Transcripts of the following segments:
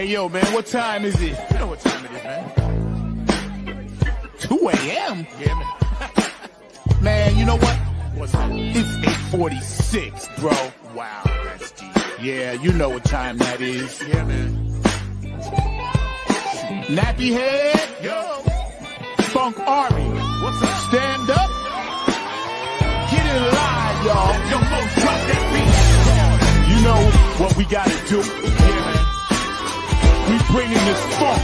Hey, yo, man, what time is it? You know what time it is, man. 2 a.m.? Yeah, man. Man, you know what? What's up? It's 8:46, bro. Wow, that's deep. Yeah, you know what time that is. Yeah, man. Nappy head, Yo, Funk Army. what's up? Stand up. Get it live, y'all. Yo, folks, drop that beat. You know what we gotta do. Yeah, man. We bringing this funk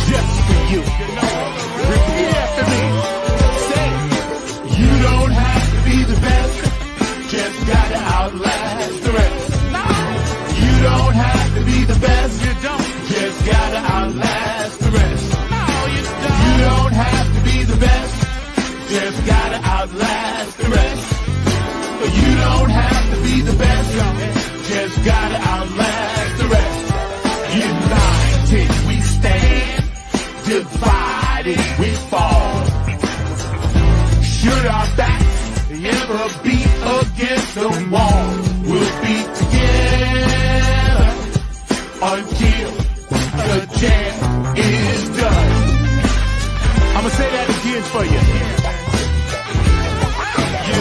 just for you. You know it. Repeat after me. Say, you don't have to be the best, just gotta outlast the rest. You don't have to be the best, You don't. just gotta outlast the rest. No, you don't. You don't have to be the best, just gotta outlast the rest. You don't have to be the best, just gotta outlast the rest. United we stand, divided we fall. Should our backs ever beat against the wall, we'll be together until the jam is done. I'ma say that again for you.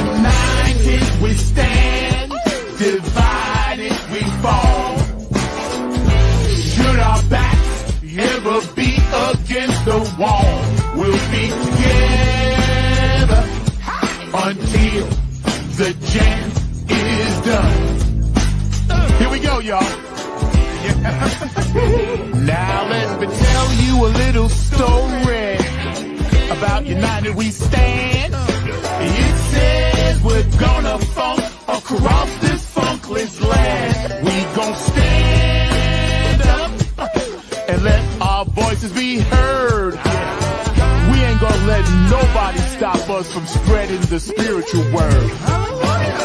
United we stand, divided we fall. Should our backs ever be against the wall, we'll be together until the jam is done. Here we go, y'all. Now let me tell you a little story about United We Stand. It says we're gonna funk across this funkless land. We gon' stand up and let our voices be heard. We ain't gonna let nobody stop us from spreading the spiritual word.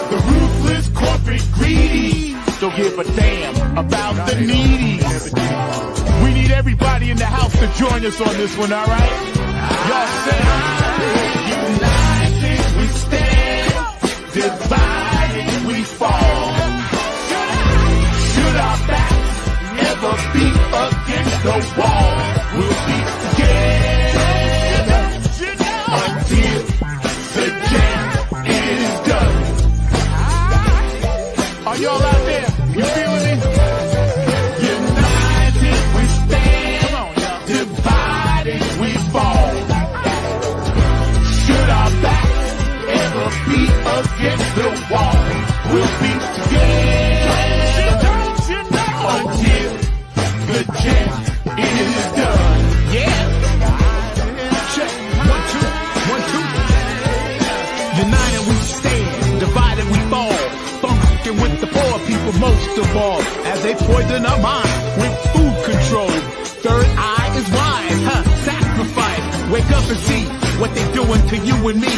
The ruthless corporate greedy don't give a damn about the needy. We need everybody in the house to join us on this one, all right? Y'all say, united we stand, divided we fall. Should our backs ever be against the wall, we'll be together until the jam is done. Are y'all out there? You feeling me? United we stand, divided we fall. Should our backs ever be against the wall, we'll be together until the jam is done. Yeah. Check. 1, 2, 1, 2. United we stand, divided we fall. Funkin' with the poor people most of all, as they poison our mind with food control. Third eye is wide, sacrifice. Wake up and see what they doing to you and me.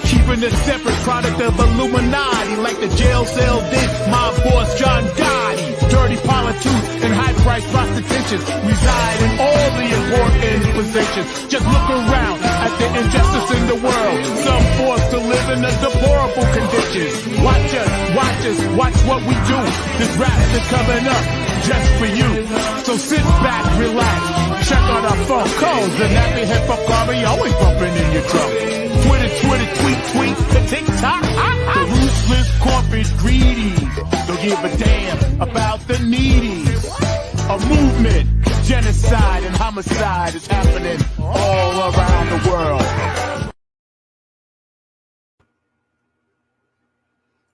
Keeping a separate product of Illuminati, like the jail cell did my boss John Gotti. Dirty politics and high-priced prostitution reside in all the important positions. Just look around at the injustice in the world. Some forced to live in a deplorable conditions. Watch us, watch what we do. This rap is coming up just for you. So sit back, relax, check out our funk codes. The nappy head funk army always bumping in your drum. Twitter, tweet, the TikTok. The ruthless corporate greedy don't give a damn about the needy. A movement, genocide and homicide is happening all around the world.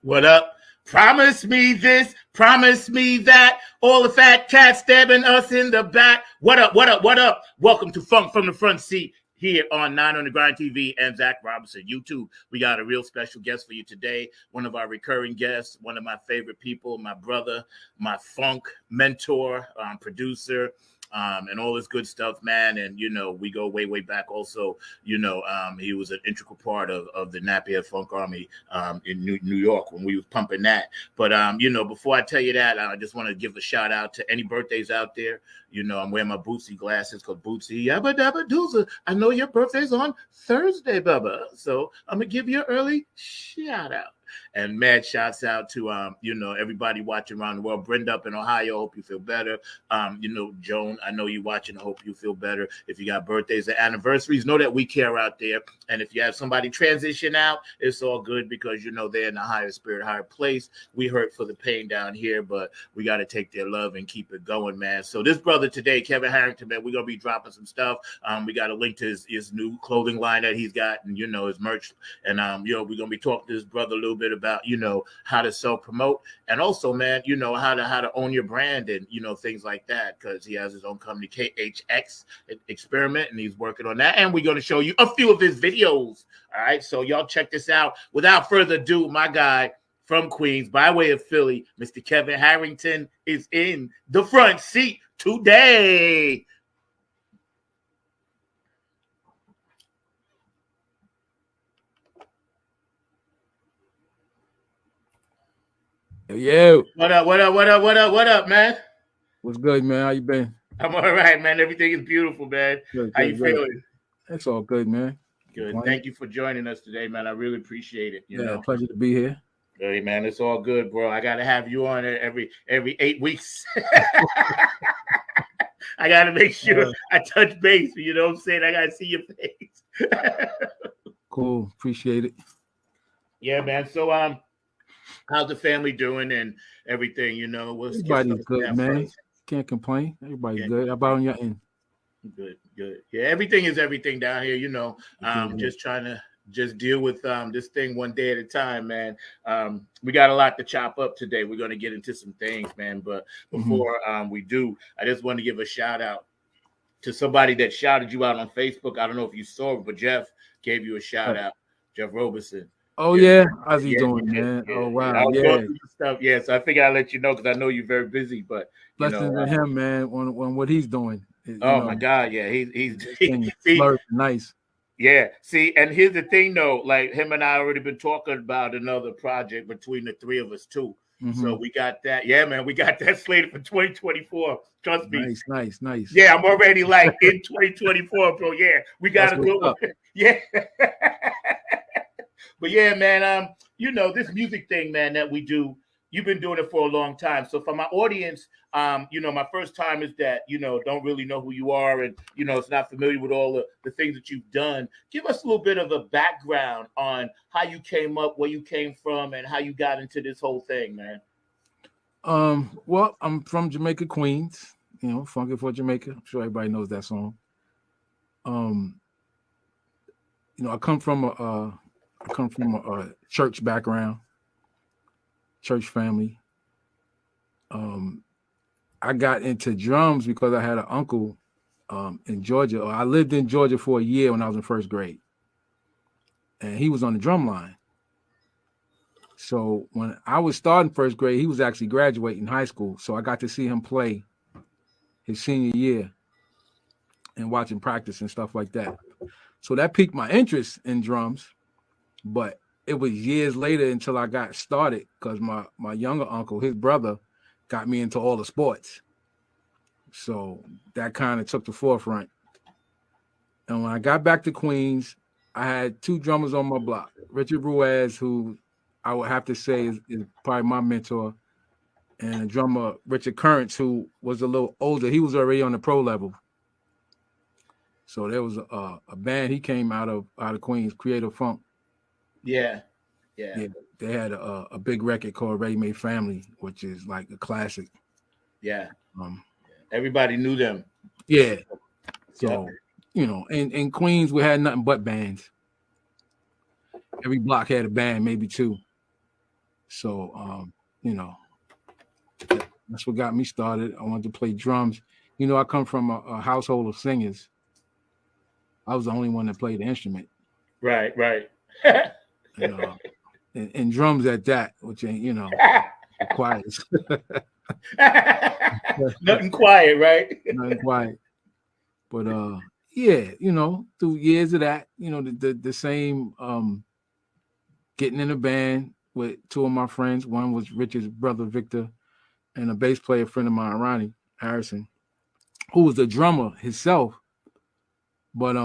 What up? Promise me this, promise me that. All the fat cats stabbing us in the back. What up? Welcome to Funk from the Front Seat here on 9 on the Grind TV and Zach Robinson YouTube. We got a real special guest for you today. One of our recurring guests, one of my favorite people, my brother, my funk mentor, producer, and all this good stuff, man. And, you know, we go way, way back also. You know, he was an integral part of the Nappy Head Funk Army in New York when we was pumping that. But, you know, before I tell you that, I just want to give a shout out to any birthdays out there. You know, I'm wearing my Bootsy glasses because Bootsy, yabba dabba dooza. I know your birthday's on Thursday, Bubba. So I'm going to give you an early shout out. And mad shouts out to everybody watching around the world. Brenda up in Ohio, hope you feel better. Joan, I know you watching, I hope you feel better. If you got birthdays or anniversaries, know that we care out there. And if you have somebody transition out, it's all good because they're in a higher spirit, higher place. We hurt for the pain down here, but we got to take their love and keep it going, man. So this brother today, Kevin Harrington, man, we're gonna be dropping some stuff. We got a link to his new clothing line that he's got, and his merch. And we're gonna be talking to this brother a little bit about how to self-promote, and also, man, how to own your brand, and things like that, because he has his own company, KHX Experiment, and he's working on that. And we're gonna show you a few of his videos. All right, so y'all check this out. Without further ado, my guy from Queens, by way of Philly, Mr. Kevin Harrington is in the front seat today. Yo. What up, man? What's good, man? How you been? I'm all right, man. Everything is beautiful, man. Good, How you feeling? It's all good, man. Good. Thank you for joining us today, man. I really appreciate it. Pleasure to be here. Hey, man, it's all good, bro. I gotta have you on every 8 weeks. I gotta make sure I touch base. You know what I'm saying? I gotta see your face. Cool. Appreciate it. Yeah, man. So how's the family doing and everything? Everybody's good, man. First. Can't complain. Everybody's good. How about on your end? Good. Yeah, everything is everything down here. Just trying to deal with this thing one day at a time, man. We got a lot to chop up today. We're going to get into some things, man. But before we do, I just want to give a shout out to somebody that shouted you out on Facebook. I don't know if you saw it, but Jeff gave you a shout out. Jeff Roberson. Oh, yeah. How's he doing, man? Yeah. Oh, wow. Stuff. Yeah, so I figured I'd let you know because I know you're very busy. But blessings to him, man, on what he's doing. My God, yeah. He's nice. Yeah. See, and here's the thing, though. Like, him and I already been talking about another project between the three of us, too. So we got that. Yeah, man, we got that slated for 2024. Trust me. Nice. Yeah, I'm already like in 2024, bro. Yeah, we got to go. Yeah. But yeah, man, this music thing, man, that we do, you've been doing it for a long time. So for my audience, my first time is that, don't really know who you are and, it's not familiar with all the things that you've done. Give us a little bit of a background on how you came up, where you came from, and how you got into this whole thing, man. Well, I'm from Jamaica, Queens, Funky for Jamaica. I'm sure everybody knows that song. I come from a church background, church family. I got into drums because I had an uncle in Georgia. I lived in Georgia for a year when I was in first grade, and he was on the drum line. So when I was starting first grade, he was actually graduating high school. So I got to see him play his senior year and watching practice and stuff like that. So that piqued my interest in drums. But it was years later until I got started because my younger uncle, his brother, got me into all the sports. So that kind of took the forefront. And when I got back to Queens, I had two drummers on my block. Richard Ruiz, who I would have to say is probably my mentor, and a drummer, Richard Currents, who was a little older. He was already on the pro level. So there was a band. He came out of Queens, Creative Funk. Yeah. They had a big record called Ready Made Family, which is like a classic. Yeah. Everybody knew them. Yeah. So, in Queens, we had nothing but bands. Every block had a band, maybe two. So, that's what got me started. I wanted to play drums. I come from a household of singers. I was the only one that played the instrument. Right. And drums at that, which ain't, quiet. Nothing quiet, right? Nothing quiet. But through years of that, the same getting in a band with two of my friends. One was Richard's brother, Victor, and a bass player friend of mine, Ronnie Harrison, who was the drummer himself. But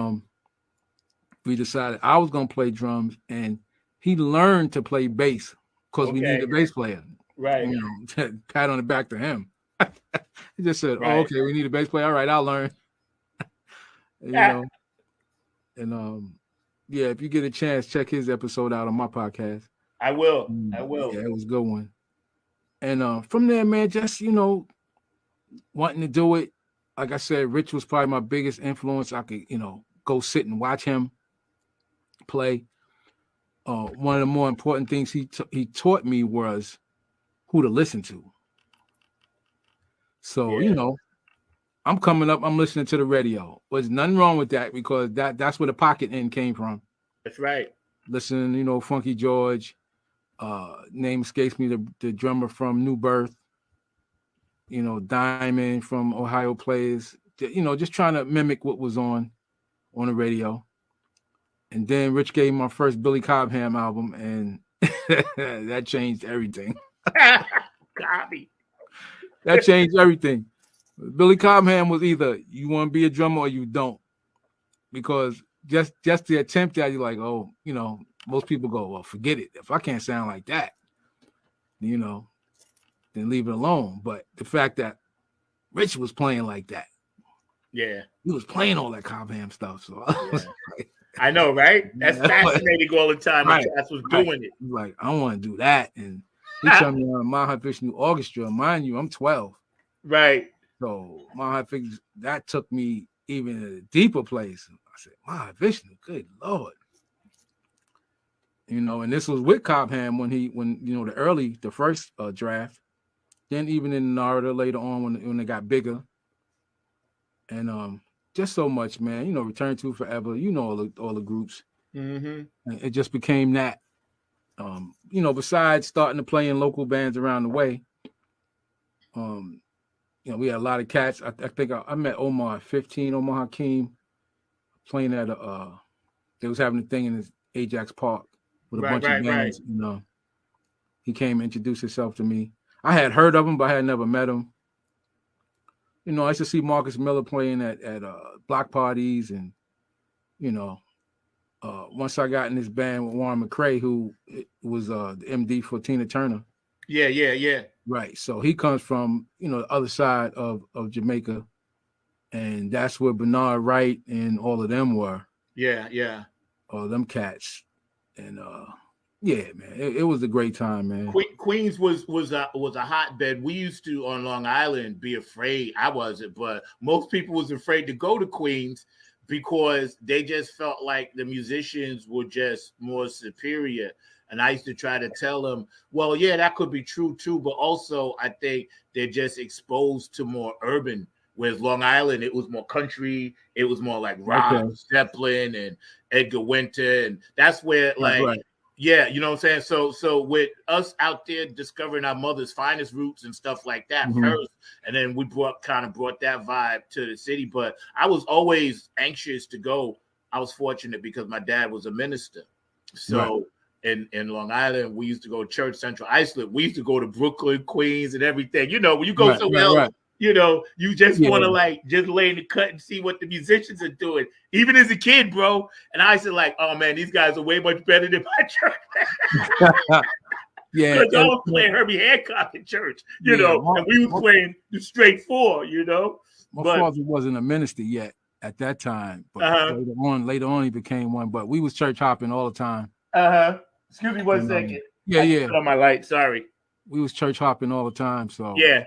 we decided I was gonna play drums and he learned to play bass because we Okay. needed a bass player. Right. You know, pat on the back to him. He just said, Right. "Oh, okay, we need a bass player. All right, I'll learn." You know, and yeah, if you get a chance, check his episode out on my podcast. I will. I will. Yeah, it was a good one. And from there, man, just wanting to do it. Like I said, Rich was probably my biggest influence. I could, go sit and watch him play. One of the more important things he taught me was who to listen to. So, Yeah. I'm coming up, I'm listening to the radio. There's nothing wrong with that because that's where the pocket end came from. That's right. Listening, Funky George, name escapes me, the drummer from New Birth, Diamond from Ohio Players, just trying to mimic what was on the radio. And then Rich gave me my first Billy Cobham album, and that changed everything. Copy. That changed everything. Billy Cobham was either you want to be a drummer or you don't, because just the attempt at you, like, most people go, well, forget it. If I can't sound like that, then leave it alone. But the fact that Rich was playing like that, yeah, he was playing all that Cobham stuff. So I know, right? That's fascinating all the time. Right. That's what's doing it. Like, I want to do that, and he turned me on Mile High Fish New Orchestra. Mind you, I'm 12. Right. So Mile High Fish, that took me even in a deeper place. I said, Mile High Fish, good Lord. And this was with Cobham when the first draft. Then even in Narada later on when they got bigger. And just so much, man. Return to Forever. All the groups. Mm-hmm. And it just became that. Besides starting to play in local bands around the way, we had a lot of cats. I think I met Omar at 15, Omar Hakeem, playing at they was having a thing in Ajax Park with a bunch of bands. Right. He came and introduced himself to me. I had heard of him, but I had never met him. I used to see Marcus Miller playing at block parties, and once I got in this band with Warren McCrae, who was the MD for Tina Turner. Yeah. Right. So he comes from, the other side of Jamaica, and that's where Bernard Wright and all of them were. Yeah. All them cats. And yeah, man, it was a great time, man. Queens was a hotbed. We used to on Long Island be afraid. I wasn't, but most people was afraid to go to Queens because they just felt like the musicians were just more superior. And I used to try to tell them, well, yeah, that could be true too, but also I think they're just exposed to more urban. Whereas Long Island, it was more country. It was more like rock, Zeppelin, and Edgar Winter, and that's where yeah, you know what I'm saying? So with us out there discovering our mother's finest roots and stuff like that first, and then we brought that vibe to the city. But I was always anxious to go. I was fortunate because my dad was a minister. So in Long Island, we used to go to church, Central Islip. We used to go to Brooklyn, Queens, and everything. When you go somewhere else, you just want to just lay in the cut and see what the musicians are doing, even as a kid, bro. And I said, oh man, these guys are way much better than my church. Yeah, because I was playing Herbie Hancock in church, and we were playing the straight four, My father wasn't a minister yet at that time, but later on he became one. But we was church hopping all the time. Excuse me one second. Yeah. Put on my light. Sorry. We was church hopping all the time, so yeah.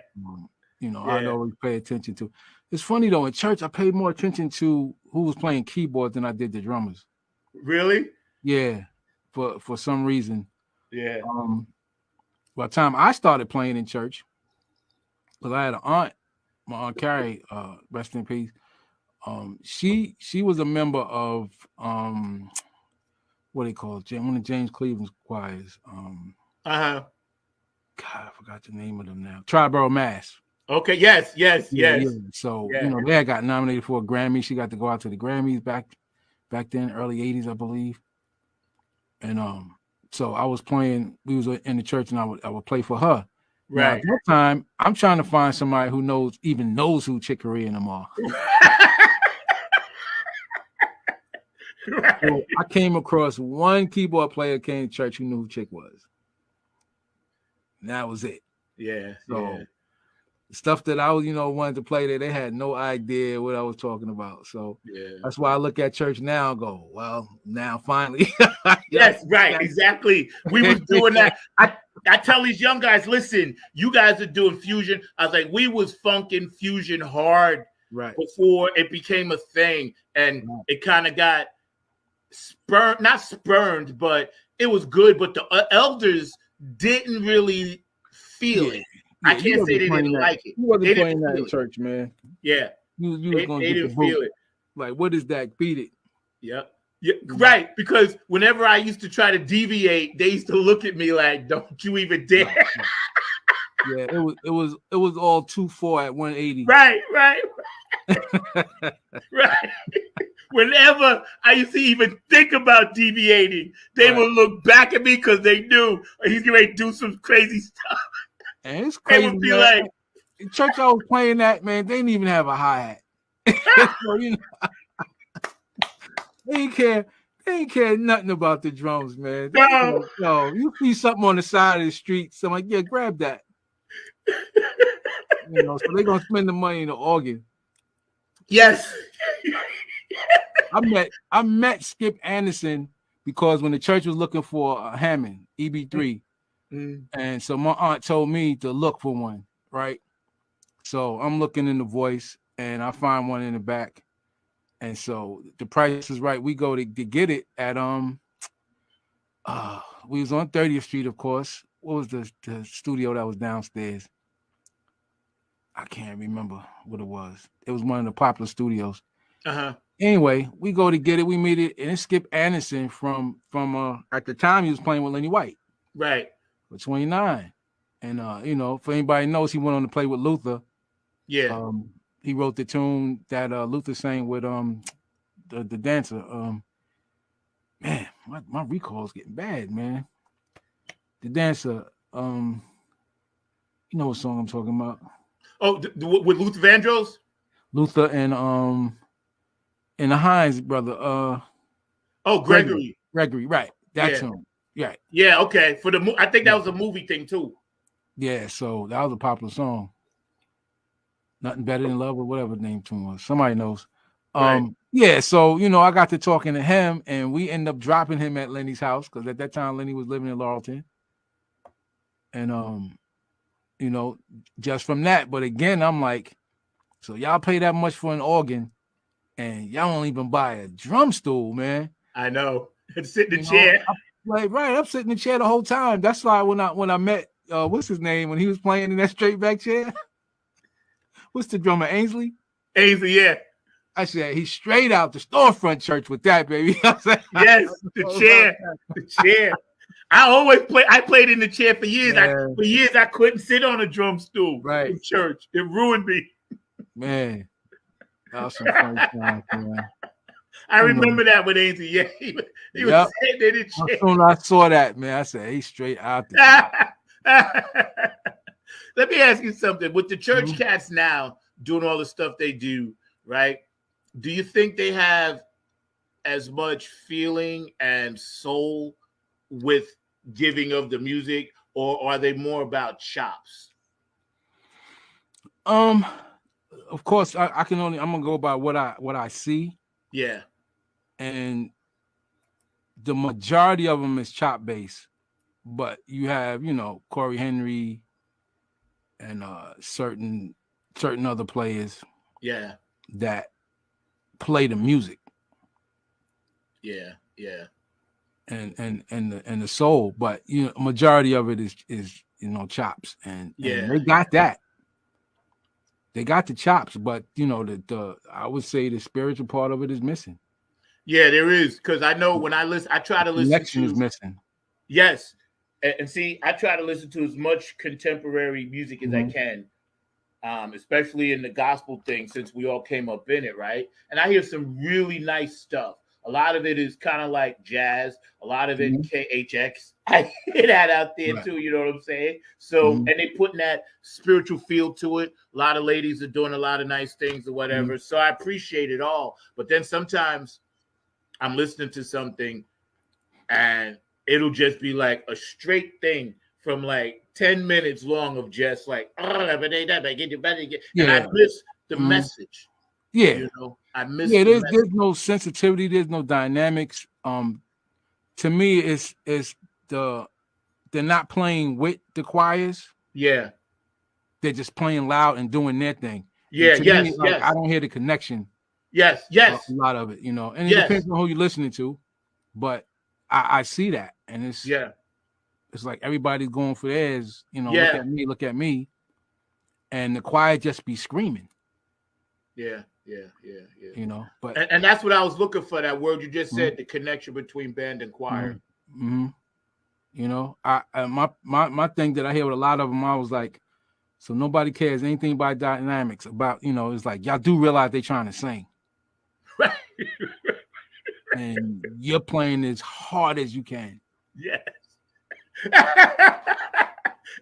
I'd always pay attention to. It's funny though, in church I paid more attention to who was playing keyboard than I did the drummers. Really? Yeah, for some reason. Yeah. By the time I started playing in church, because I had an aunt, my Aunt Carrie, rest in peace. She was a member of what they call one of James Cleveland's choirs. God, I forgot the name of them now. Triborough Mass. Okay. Yes. Yeah. So they had got nominated for a Grammy. She got to go out to the Grammys back then, early '80s, I believe. And so I was playing. We was in the church, and I would play for her. Right. Now, at that time, I'm trying to find somebody who knows who Chick Corea and them are. Right. So I came across one keyboard player came to church who knew who Chick was. And that was it. Yeah. So stuff that I was, wanted to play there, they had no idea what I was talking about. So that's why I look at church now and go, well, now finally. Yes, right, exactly. We was doing that. I tell these young guys, listen, you guys are doing fusion. I was like, we was funking fusion hard before it became a thing. And it kind of got not spurned, but it was good. But the elders didn't really feel it. I can't say they didn't like it. You wasn't playing that in church, man. Yeah. You was going to get the boot. Feel it. Like, what is that? Beat it. Yep. Yeah, right. Because whenever I used to try to deviate, they used to look at me like, "Don't you even dare!" Yeah, it was all 2-4 at 180. Right. Right. Whenever I used to even think about deviating, they would look back at me because they knew he's going to do some crazy stuff. And it's crazy. They would be like, church I was playing that, man, they didn't even have a hi-hat. So, they ain't care nothing about the drums, man. No, you see something on the side of the street, so I'm like, yeah, grab that. So they're gonna spend the money in the organ. Yes. I met Skip Anderson because when the church was looking for a Hammond EB3, and so my aunt told me to look for one, right? So I'm looking in the voice and I find one in the back. And so the price is right. We go to get it at we was on 30th Street, of course. What was the studio that was downstairs? I can't remember what it was. It was one of the popular studios. Anyway, we go to get it. We meet it, and it's Skip Anderson from at the time he was playing with Lenny White. Right. For 29. And for anybody knows, he went on to play with Luther. Yeah. He wrote the tune that Luther sang with the dancer. Man, my recall's getting bad, man. The dancer, you know what song I'm talking about? Oh, with Luther Vandross? Luther and the Hines brother. Gregory. Gregory, right? That tune, right? Yeah, okay. I think that was a movie thing too. Yeah, so that was a popular song. Nothing Better Than Love or whatever the name tune was. Somebody knows. Yeah, so I got to talking to him, and we end up dropping him at Lenny's house because at that time Lenny was living in Laurelton. And just from that, but again, I'm like, so y'all pay that much for an organ, and y'all don't even buy a drum stool, man. I know. Sit in the chair. I'm sitting in the chair the whole time. That's why when I met what's his name when he was playing in that straight back chair. What's the drummer, Ainsley? Ainsley, yeah. I said he's straight out the storefront church with that, baby. Yes, the chair. The chair. I played in the chair for years. For years I couldn't sit on a drum stool in church. It ruined me. Man. That was some funny times, man. I remember that with Ainsley. Yeah, he was sitting in the chair. As soon as I saw that, man, I said he's straight out the Let me ask you something. With the church cats now doing all the stuff they do, right? Do you think they have as much feeling and soul with giving of the music, or are they more about chops? Of course, I'm gonna go by what I see. Yeah. And the majority of them is chop bass, but you have, Corey Henry and certain other players that play the music. Yeah. And the soul, but majority of it is chops, and they got that. They got the chops, but the I would say the spiritual part of it is missing. Yeah, there is, because I know when I listen, I try to listen. Connection is missing. Yes, and see, I try to listen to as much contemporary music as I can, especially in the gospel thing, since we all came up in it, right? And I hear some really nice stuff. A lot of it is kind of like jazz. A lot of it KHX. I hear that out there too. You know what I'm saying? So, and they putting that spiritual feel to it. A lot of ladies are doing a lot of nice things or whatever. So I appreciate it all. But then sometimes I'm listening to something and it'll just be like a straight thing from like 10 minutes long of just like, and I miss the message. Yeah. You know, I miss there's no sensitivity, there's no dynamics. To me, it's they're not playing with the choirs. Yeah. They're just playing loud and doing their thing. Yeah, me, like, I don't hear the connection. Yes. A lot of it, you know, and it depends on who you're listening to, but I see that, and it's like everybody's going for theirs, you know. Look at me, and the choir just be screaming. Yeah. You know, but and that's what I was looking for. That word you just said, the connection between band and choir. You know, my thing that I hear with a lot of them, I was like, so nobody cares anything about dynamics. About, you know, it's like y'all do realize they're trying to sing, right? And you're playing as hard as you can. Yes.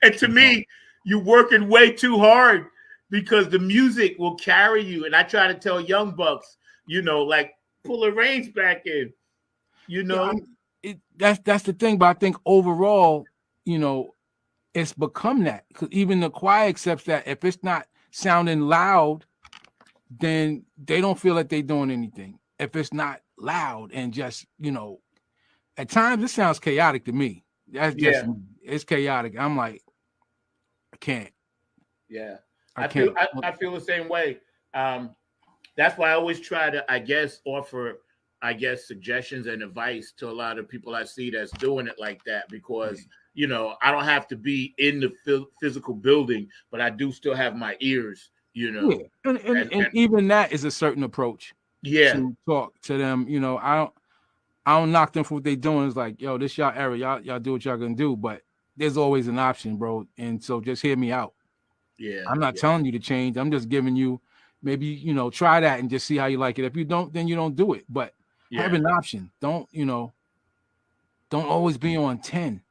And to me, you're working way too hard, because the music will carry you. And I try to tell young bucks, you know, like, pull the reins back in, you know. That's the thing. But I think overall, you know, it's become that, because even the choir accepts that if it's not sounding loud, then they don't feel like they're doing anything. If it's not loud and just, you know, at times it sounds chaotic to me. That's just it's chaotic. I'm like, I can't. Yeah. I can't. I feel the same way. That's why I always try to, I guess, offer, suggestions and advice to a lot of people I see that's doing it like that, because, you know, I don't have to be in the physical building, but I do still have my ears, you know. Yeah. And even that is a certain approach. Yeah. To talk to them, you know, I don't knock them for what they're doing. It's like, yo, this y'all era, y'all do what y'all gonna do, but there's always an option, bro. And so just hear me out. Yeah. I'm not telling you to change. I'm just giving you, maybe, you know, try that and just see how you like it. If you don't, then you don't do it. But have an option. Don't always be on 10.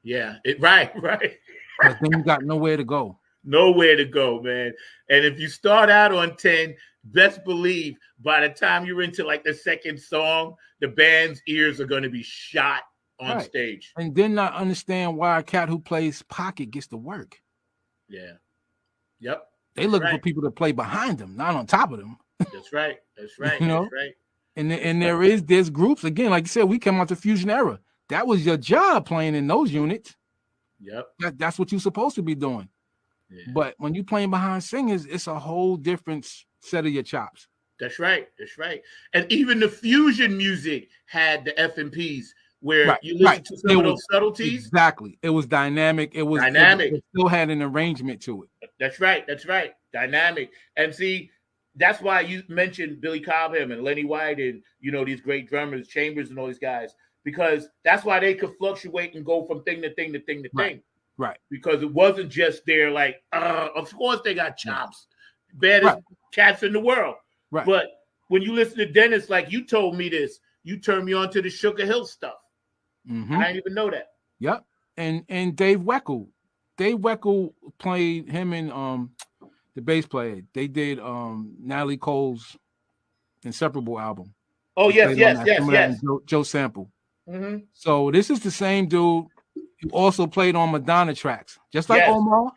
Yeah. Right. Because then you got nowhere to go. Nowhere to go, man. And if you start out on 10, best believe by the time you're into like the second song, the band's ears are going to be shot on stage. And then not understand why a cat who plays pocket gets to work. Yeah. Yep. They looking for people to play behind them, not on top of them. That's right. You know? That's right. And there's groups, again, like you said, we come out the Fusion era. That was your job, playing in those units. Yep. That's what you're supposed to be doing. Yeah. But when you're playing behind singers, it's a whole different set of your chops. That's right. And even the fusion music had the FMPs where you listen to some of those subtleties. Exactly. It was dynamic. It was dynamic. It still had an arrangement to it. That's right. Dynamic. And see, that's why you mentioned Billy Cobham and Lenny White and, you know, these great drummers, Chambers and all these guys, because that's why they could fluctuate and go from thing to thing to thing to thing. Right. Because it wasn't just their like, of course they got chops, baddest cats in the world. Right. But when you listen to Dennis, like you told me this, you turned me on to the Sugar Hill stuff. Mm-hmm. I didn't even know that. Yep. And Dave Weckl. Dave Weckl played him and the bass player. They did Natalie Cole's Inseparable album. Oh, yes. Joe Sample. Mm-hmm. So this is the same dude who also played on Madonna tracks, just like Omar.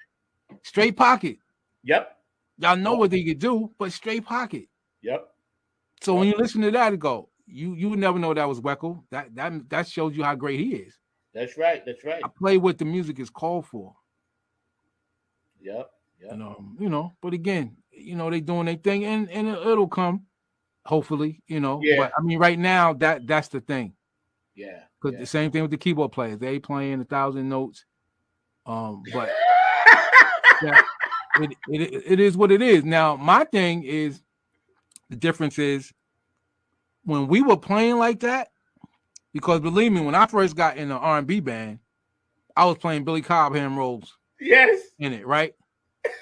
Straight pocket. Yep. Y'all know what they could do, but straight pocket. Yep. So when you listen to that, go, you would never know that was Weckl. That shows you how great he is. That's right. I play what the music is called for. Yep. And, you know, but again, you know, they doing their thing, and it'll come, hopefully, you know. Yeah. But I mean, right now, that's the thing. Yeah. Because the same thing with the keyboard players, they playing 1,000 notes. But it is what it is. Now, my thing is, the difference is when we were playing like that, because believe me, when I first got in the R&B band, I was playing Billy Cobham roles. Yes. In it, right?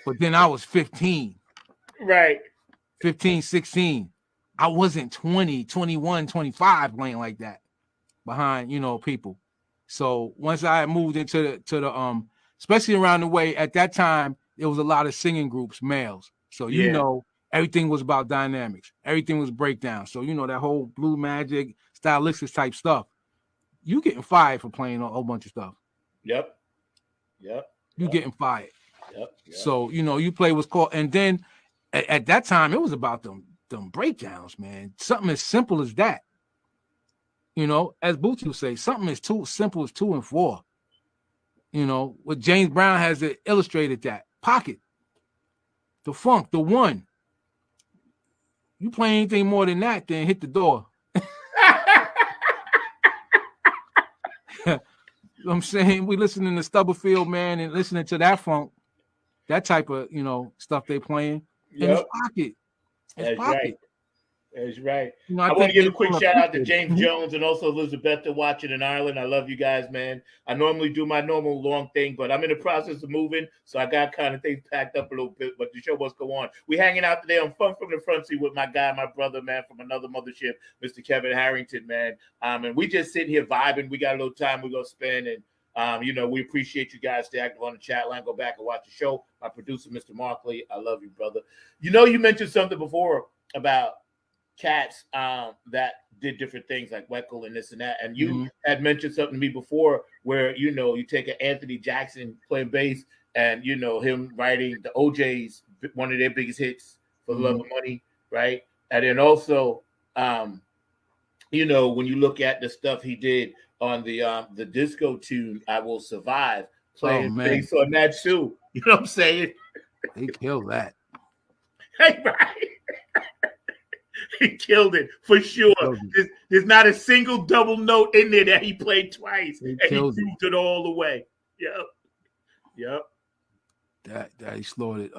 But then I was 15. Right. 15, 16. I wasn't 20, 21, 25 playing like that behind, you know, people. So once I moved into the especially around the way at that time, there was a lot of singing groups, males. So you know, everything was about dynamics. Everything was breakdown. So, you know, that whole Blue Magic, Stylistics type stuff. You getting fired for playing a whole bunch of stuff. Yep. You getting fired. Yep. So, you know, you play what's called, and then at that time, it was about them breakdowns, man. Something as simple as that. You know, as Bootsy would say, something as too simple as 2 and 4. You know, what James Brown has illustrated that. Pocket. The funk, the one. You play anything more than that, then hit the door. You know what I'm saying? We listening to Stubblefield, man, and listening to that funk, that type of, you know, stuff they playing. Yep. And it's pocket. That's pocket. right. That's right. You know, I want to give a quick shout out to appreciate it. James Jones and also Elizabeth watching in Ireland. I love you guys, man. I normally do my normal long thing, but I'm in the process of moving, so I got kind of things packed up a little bit, but the show must go on. We hanging out today on Fun from the Front Seat with my guy, my brother, man, from another mothership, Mr. Kevin Harrington, man. And we just sitting here vibing. We got a little time we're going to spend, and you know, we appreciate you guys. Stay active on the chat line. Go back and watch the show. My producer, Mr. Markley, I love you, brother. You know, you mentioned something before about cats that did different things like Weckl and this and that. And you had mentioned something to me before where, you know, you take an Anthony Jackson playing bass and, you know, him writing the OJ's, one of their biggest hits, For the Love of Money, right? And then also, you know, when you look at the stuff he did on the disco tune, I Will Survive, playing bass on that too. You know what I'm saying? He killed that. Hey, right. He killed it for sure. There's not a single double note in there that he played twice, and he proved it all the way. Yep. That he slaughtered.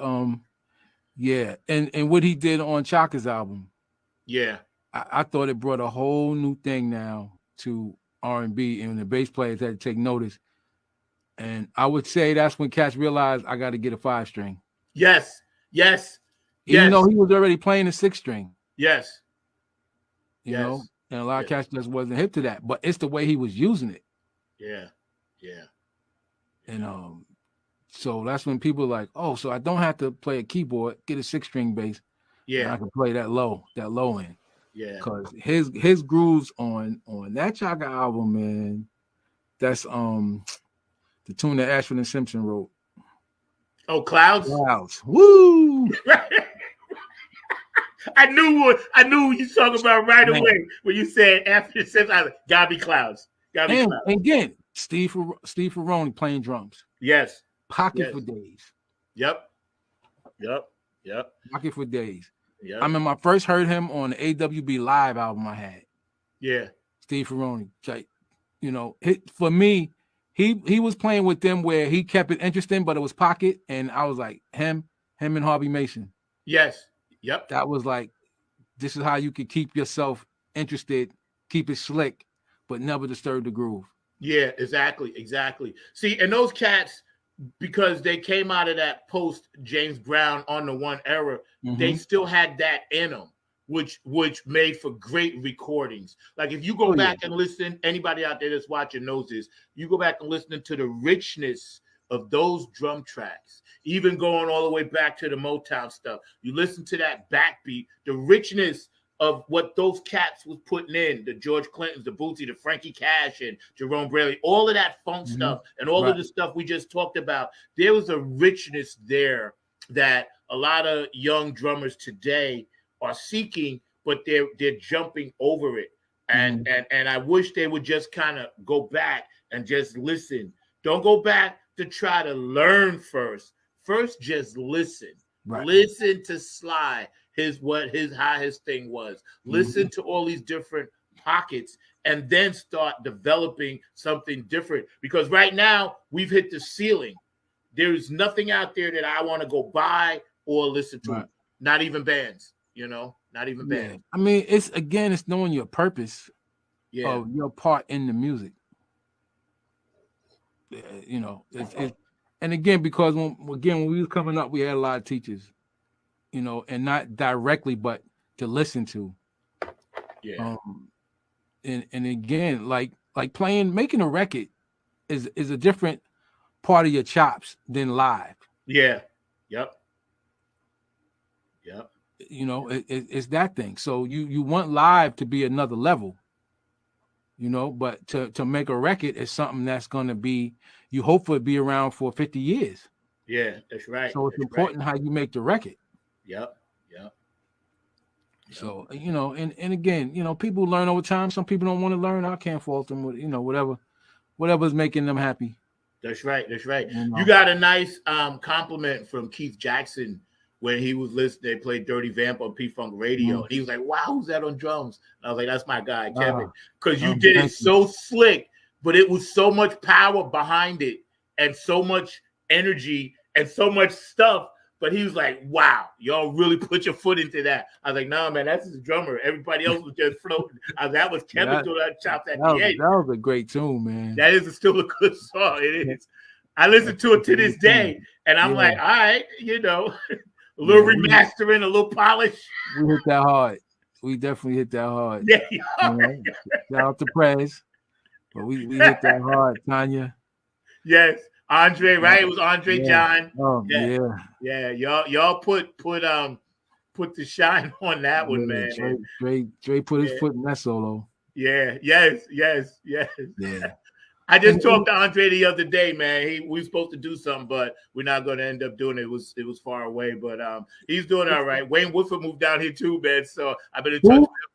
Yeah, and what he did on Chaka's album. Yeah, I thought it brought a whole new thing now to R&B, and the bass players had to take notice. And I would say that's when cats realized I got to get a 5-string. Yes. Even though he was already playing a 6-string. Yes. You know, and a lot of cats just wasn't hip to that, but it's the way he was using it. Yeah. And so that's when people are like, oh, so I don't have to play a keyboard, get a 6-string bass. Yeah, I can play that low end. Yeah, because his grooves on that Chaka album, man, that's the tune that Ashford and Simpson wrote. Oh, Clouds. Woo! I knew what you talking about right away when you said after it says gotta be Clouds. And again, Steve Ferroni playing drums. Yes. Pocket for days. Yep. Pocket for days. Yep. I remember I first heard him on the AWB Live album I had. Yeah. Steve Ferroni. You know, for me, he was playing with them where he kept it interesting, but it was pocket, and I was like, him and Harvey Mason. Yes. Yep. That was like, this is how you could keep yourself interested, keep it slick, but never disturb the groove. Yeah, exactly. See, and those cats, because they came out of that post James Brown on the One era, they still had that in them, which made for great recordings. Like if you go back and listen, anybody out there that's watching knows this, you go back and listen to the richness of those drum tracks, even going all the way back to the Motown stuff. You listen to that backbeat, the richness of what those cats was putting in, the George Clintons, the Bootsy, the Frankie Cash, and Jerome Braley, all of that funk stuff and all of the stuff we just talked about. There was a richness there that a lot of young drummers today are seeking, but they're jumping over it. And I wish they would just kind of go back and just listen. Don't go back to try to learn first. First, just listen. Right. Listen to Sly, how his thing was. Listen to all these different pockets and then start developing something different. Because right now we've hit the ceiling. There's nothing out there that I want to go buy or listen to. Right. Not even bands, not even bands. I mean, it's knowing your purpose of your part in the music. And again, because when we was coming up, we had a lot of teachers, and not directly, but to listen to. Yeah. And again, like making a record is a different part of your chops than live. Yeah. Yep. You know, it's that thing. So you want live to be another level, you know, but to make a record is something that's going to be, you hope for it be around for 50 years. Yeah, that's right. So it's That's important how you make the record. Yep. So, you know, and again, you know, people learn over time. Some people don't want to learn. I can't fault them with, you know, whatever's making them happy. That's right. That's right. You know. You got a nice compliment from Keith Jackson when he was listening. They played Dirty Vamp on P-Funk Radio. And he was like, wow, who's that on drums? And I was like, that's my guy, Kevin. Because you did it so slick, but it was so much power behind it and so much energy and so much stuff. But he was like, wow, y'all really put your foot into that. I was like, no, man, that's his drummer. Everybody else was just floating. That was Kevin doing that chops at the end. That was a great tune, man. That is still a good song. It is. I listen to it to this day, and I'm like, all right, you know, a little remastering, a little polish. We hit that hard. We definitely hit that hard. Yeah. Shout out to Prez. But we hit that hard, Tanya. Yes. Andre, right? It was Andre John. Oh, yeah. Y'all put the shine on that one, man. Dre put his foot in that solo. Yeah. Yes. Yeah. I just talked to Andre the other day, man. We were supposed to do something, but we're not going to end up doing it. It was far away, but he's doing all right. Wayne Woodford moved down here too, man. So I've been in touch with him.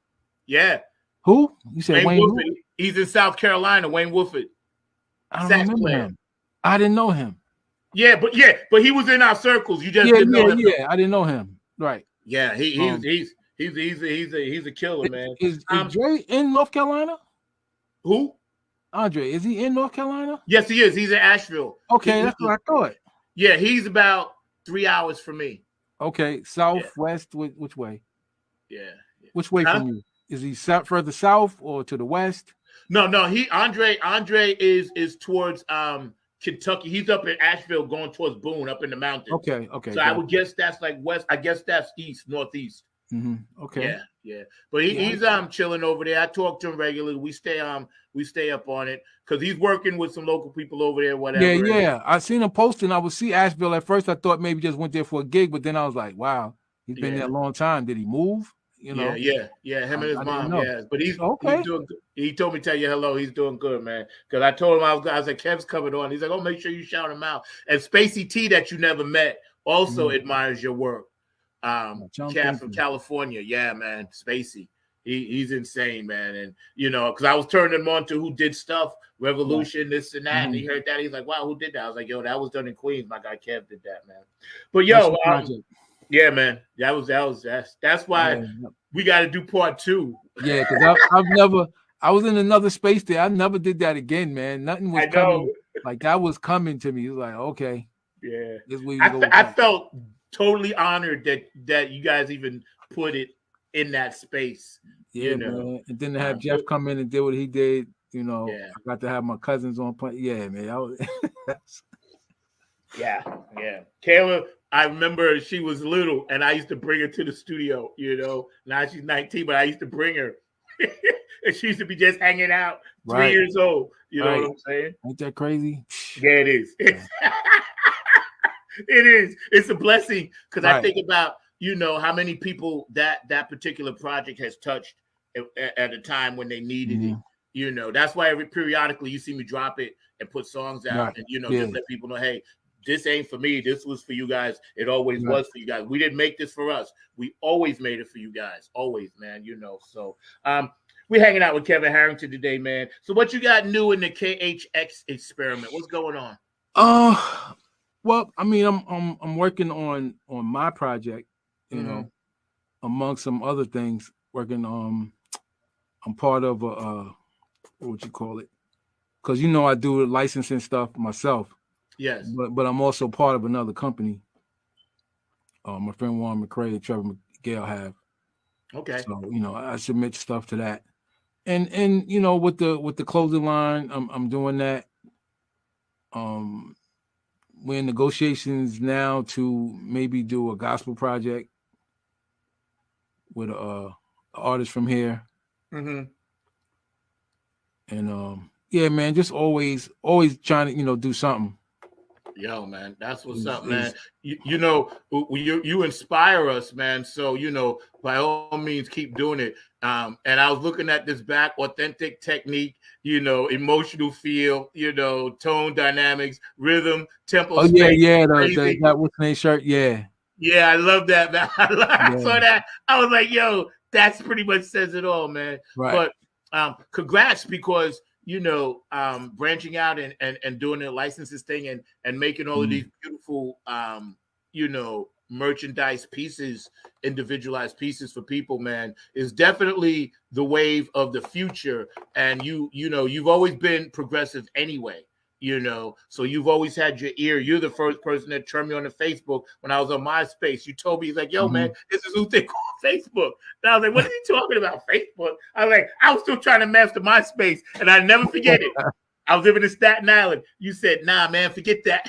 Yeah. Who? You said Wayne Woodford? He's in South Carolina. Wayne Woodford. I don't remember him. I didn't know him. Yeah, but he was in our circles. You just didn't know him. Yeah, I didn't know him. Right. Yeah, he's a killer, man. Is Dre in North Carolina? Who? Andre, is he in North Carolina? Yes, he is. He's in Asheville. Okay, that's what I thought. Yeah, he's about 3 hours from me. Okay, southwest, which way? Yeah. Which way from you? Is he further south or to the west? No. Andre is towards Kentucky. He's up in Asheville, going towards Boone, up in the mountains. Okay. So I would guess that's like west. I guess that's northeast. Mm-hmm. Okay. Yeah. But he's chilling over there. I talk to him regularly. We stay up on it because he's working with some local people over there. Whatever. Yeah. I seen him posting. I would see Asheville at first. I thought maybe just went there for a gig, but then I was like, wow, he's been there a long time. Did he move? You know? Yeah. Him and his mom. Yeah, but he's doing good. He told me to tell you hello. He's doing good, man. Because I told him I was like, Kev's coming on. He's like, oh, make sure you shout him out. And Spacey T that you never met also admires your work. Cat from California. Yeah, man. Spacey. He's insane, man. And you know, because I was turning him on to who did stuff, Revolution, this and that, and he heard that. He's like, wow, who did that? I was like, yo, that was done in Queens. My guy Kev did that, man. But yo, yeah, man. That's why we got to do part 2. Yeah, because I was in another space there. I never did that again, man. Nothing was coming. Like that was coming to me. It was like, okay. Yeah. I felt totally honored that you guys even put it in that space. Yeah, man. And then to have Jeff come in and do what he did, you know, I got to have my cousins on point. Yeah, man. Yeah. Kayla, I remember she was little and I used to bring her to the studio, you know. Now she's 19, but I used to bring her. And she used to be just hanging out, 3 years old. You know what I'm saying? Ain't that crazy? Yeah, it is. It is. It's a blessing because I think about, you know, how many people that particular project has touched at a time when they needed it. You know, that's why periodically you see me drop it and put songs out and, you know, just let people know, hey, this ain't for me. This was for you guys. It always was for you guys. We didn't make this for us. We always made it for you guys. Always, man, you know. So we're hanging out with Kevin Harrington today, man. So what you got new in the KHX experiment? What's going on? Well, I mean, I'm working on my project, you know, among some other things. Working I'm part of a what would you call it? Because you know I do licensing stuff myself. Yes. But I'm also part of another company. My friend Warren McCray and Trevor McGill have. Okay. So, you know, I submit stuff to that. And you know, with the clothing line, I'm doing that. We're in negotiations now to maybe do a gospel project with a artist from here. Mm-hmm. And yeah, man, just always trying to, you know, do something. Yo, man, that's what's Is- up, is- man. You inspire us, man. So by all means, keep doing it. And I was looking at this back, authentic technique, emotional feel, tone dynamics, rhythm, tempo, Oh yeah, space, yeah. crazy. That what's name shirt? Yeah, Yeah, I love that, man. I yeah. saw that. I was like, yo, that's pretty much says it all, man. Right. But congrats, because branching out and doing the licenses thing and making all of these beautiful merchandise pieces, individualized pieces for people, man, is definitely the wave of the future. And you've always been progressive anyway. So you've always had your ear. You're the first person that turned me on to Facebook when I was on MySpace. You told me, he's like, yo, man, this is who they call Facebook. And I was like, what are you talking about, Facebook? I was like, I was still trying to master MySpace, and I never forget it. I was living in Staten Island. You said, nah, man, forget that.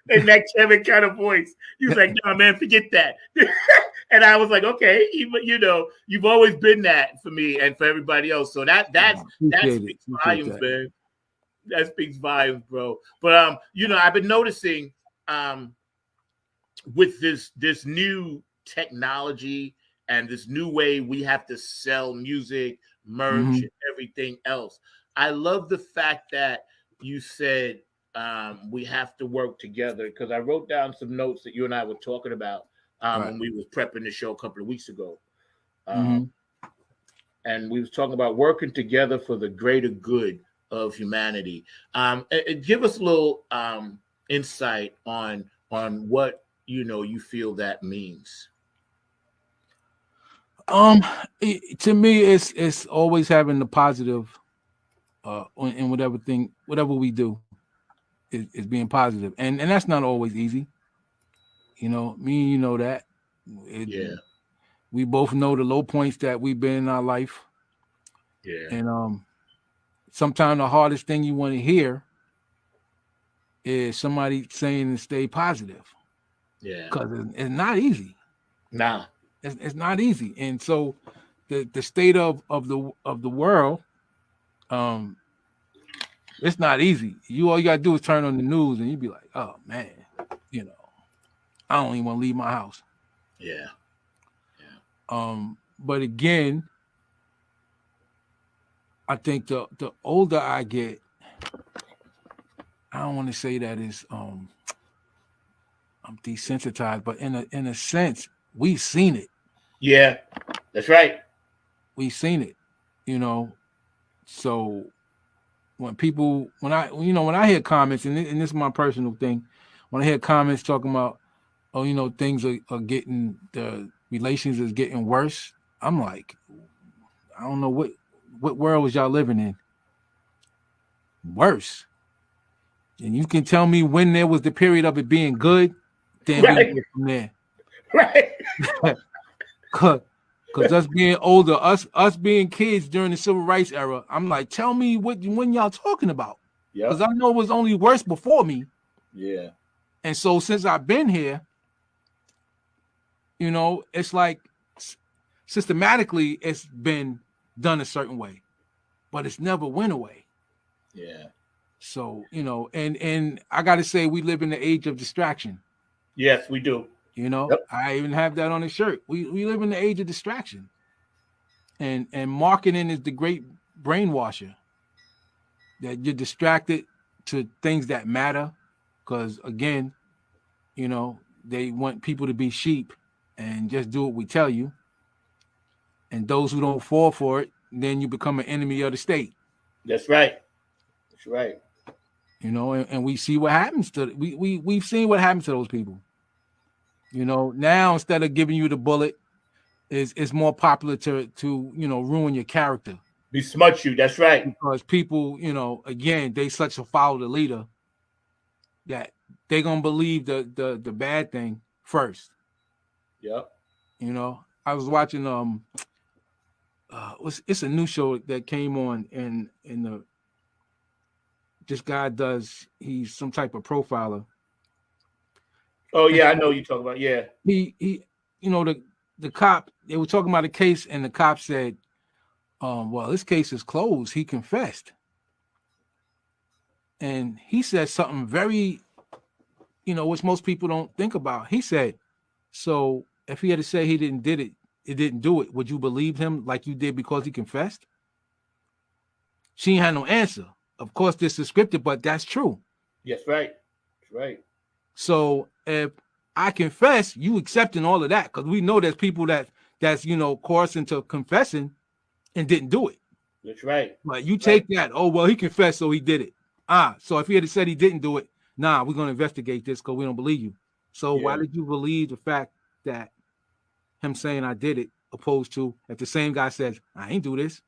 In that Kevin kind of voice. He was like, nah, man, forget that. And I was like, okay, you've always been that for me and for everybody else. So that speaks volumes, man. That speaks volumes, bro. But I've been noticing with this new technology and this new way we have to sell music, merch, and everything else. I love the fact that you said we have to work together, because I wrote down some notes that you and I were talking about when we was prepping the show a couple of weeks ago. And we was talking about working together for the greater good of humanity. Give us a little insight on what you feel that means. To me, it's always having the positive in whatever we do is being positive, and that's not always easy. Me, that. We both know the low points that we've been in our life. Yeah. And sometimes the hardest thing you want to hear is somebody saying to stay positive. Yeah. Because it's not easy. Nah. It's not easy. And so the state of the world, it's not easy. All you gotta do is turn on the news and you be like, oh man, I don't even want to leave my house. Yeah. But again, I think the older I get, I don't want to say that I'm desensitized, but in a sense, we've seen it. Yeah, that's right. We've seen it, So when I hear comments, and this is my personal thing, when I hear comments talking about, things are getting, the relations is getting worse, I'm like, I don't know what world was y'all living in. Worse. And you can tell me when there was the period of it being good, then we can get from there. Right. Because us being older, us being kids during the civil rights era, I'm like, tell me when y'all talking about. Because I know it was only worse before me. Yeah. And so since I've been here, it's like systematically it's been done a certain way, but it's never went away. Yeah. So, and I got to say, we live in the age of distraction. Yes, we do. I even have that on the shirt. We live in the age of distraction. And marketing is the great brainwasher. That you're distracted to things that matter. Because again, they want people to be sheep and just do what we tell you. And those who don't fall for it, then you become an enemy of the state. That's right. That's right. And we see what happens to we've seen what happens to those people. Now instead of giving you the bullet, it's more popular to ruin your character. Besmut you. That's right. Because people, again, they such a follow the leader that they're gonna believe the bad thing first. Yep. I was watching it's a new show that came on in this guy he's some type of profiler. Oh yeah, I know you talking about. Yeah. He the cop, they were talking about a case and the cop said, well, this case is closed. He confessed. and he said something very, which most people don't think about. He said, so if he had to say he didn't do it, would you believe him like you did because he confessed? She ain't had no answer. Of course, this is scripted, but that's true. Yes, right. That's right. So if I confess, you accepting all of that, because we know there's people that's coerced into confessing and didn't do it. That's right. But you take that, oh well, he confessed, so he did it. So if he had said he didn't do it, nah, we're gonna investigate this because we don't believe you. So why did you believe the fact that him saying I did it, opposed to if the same guy says I ain't do this?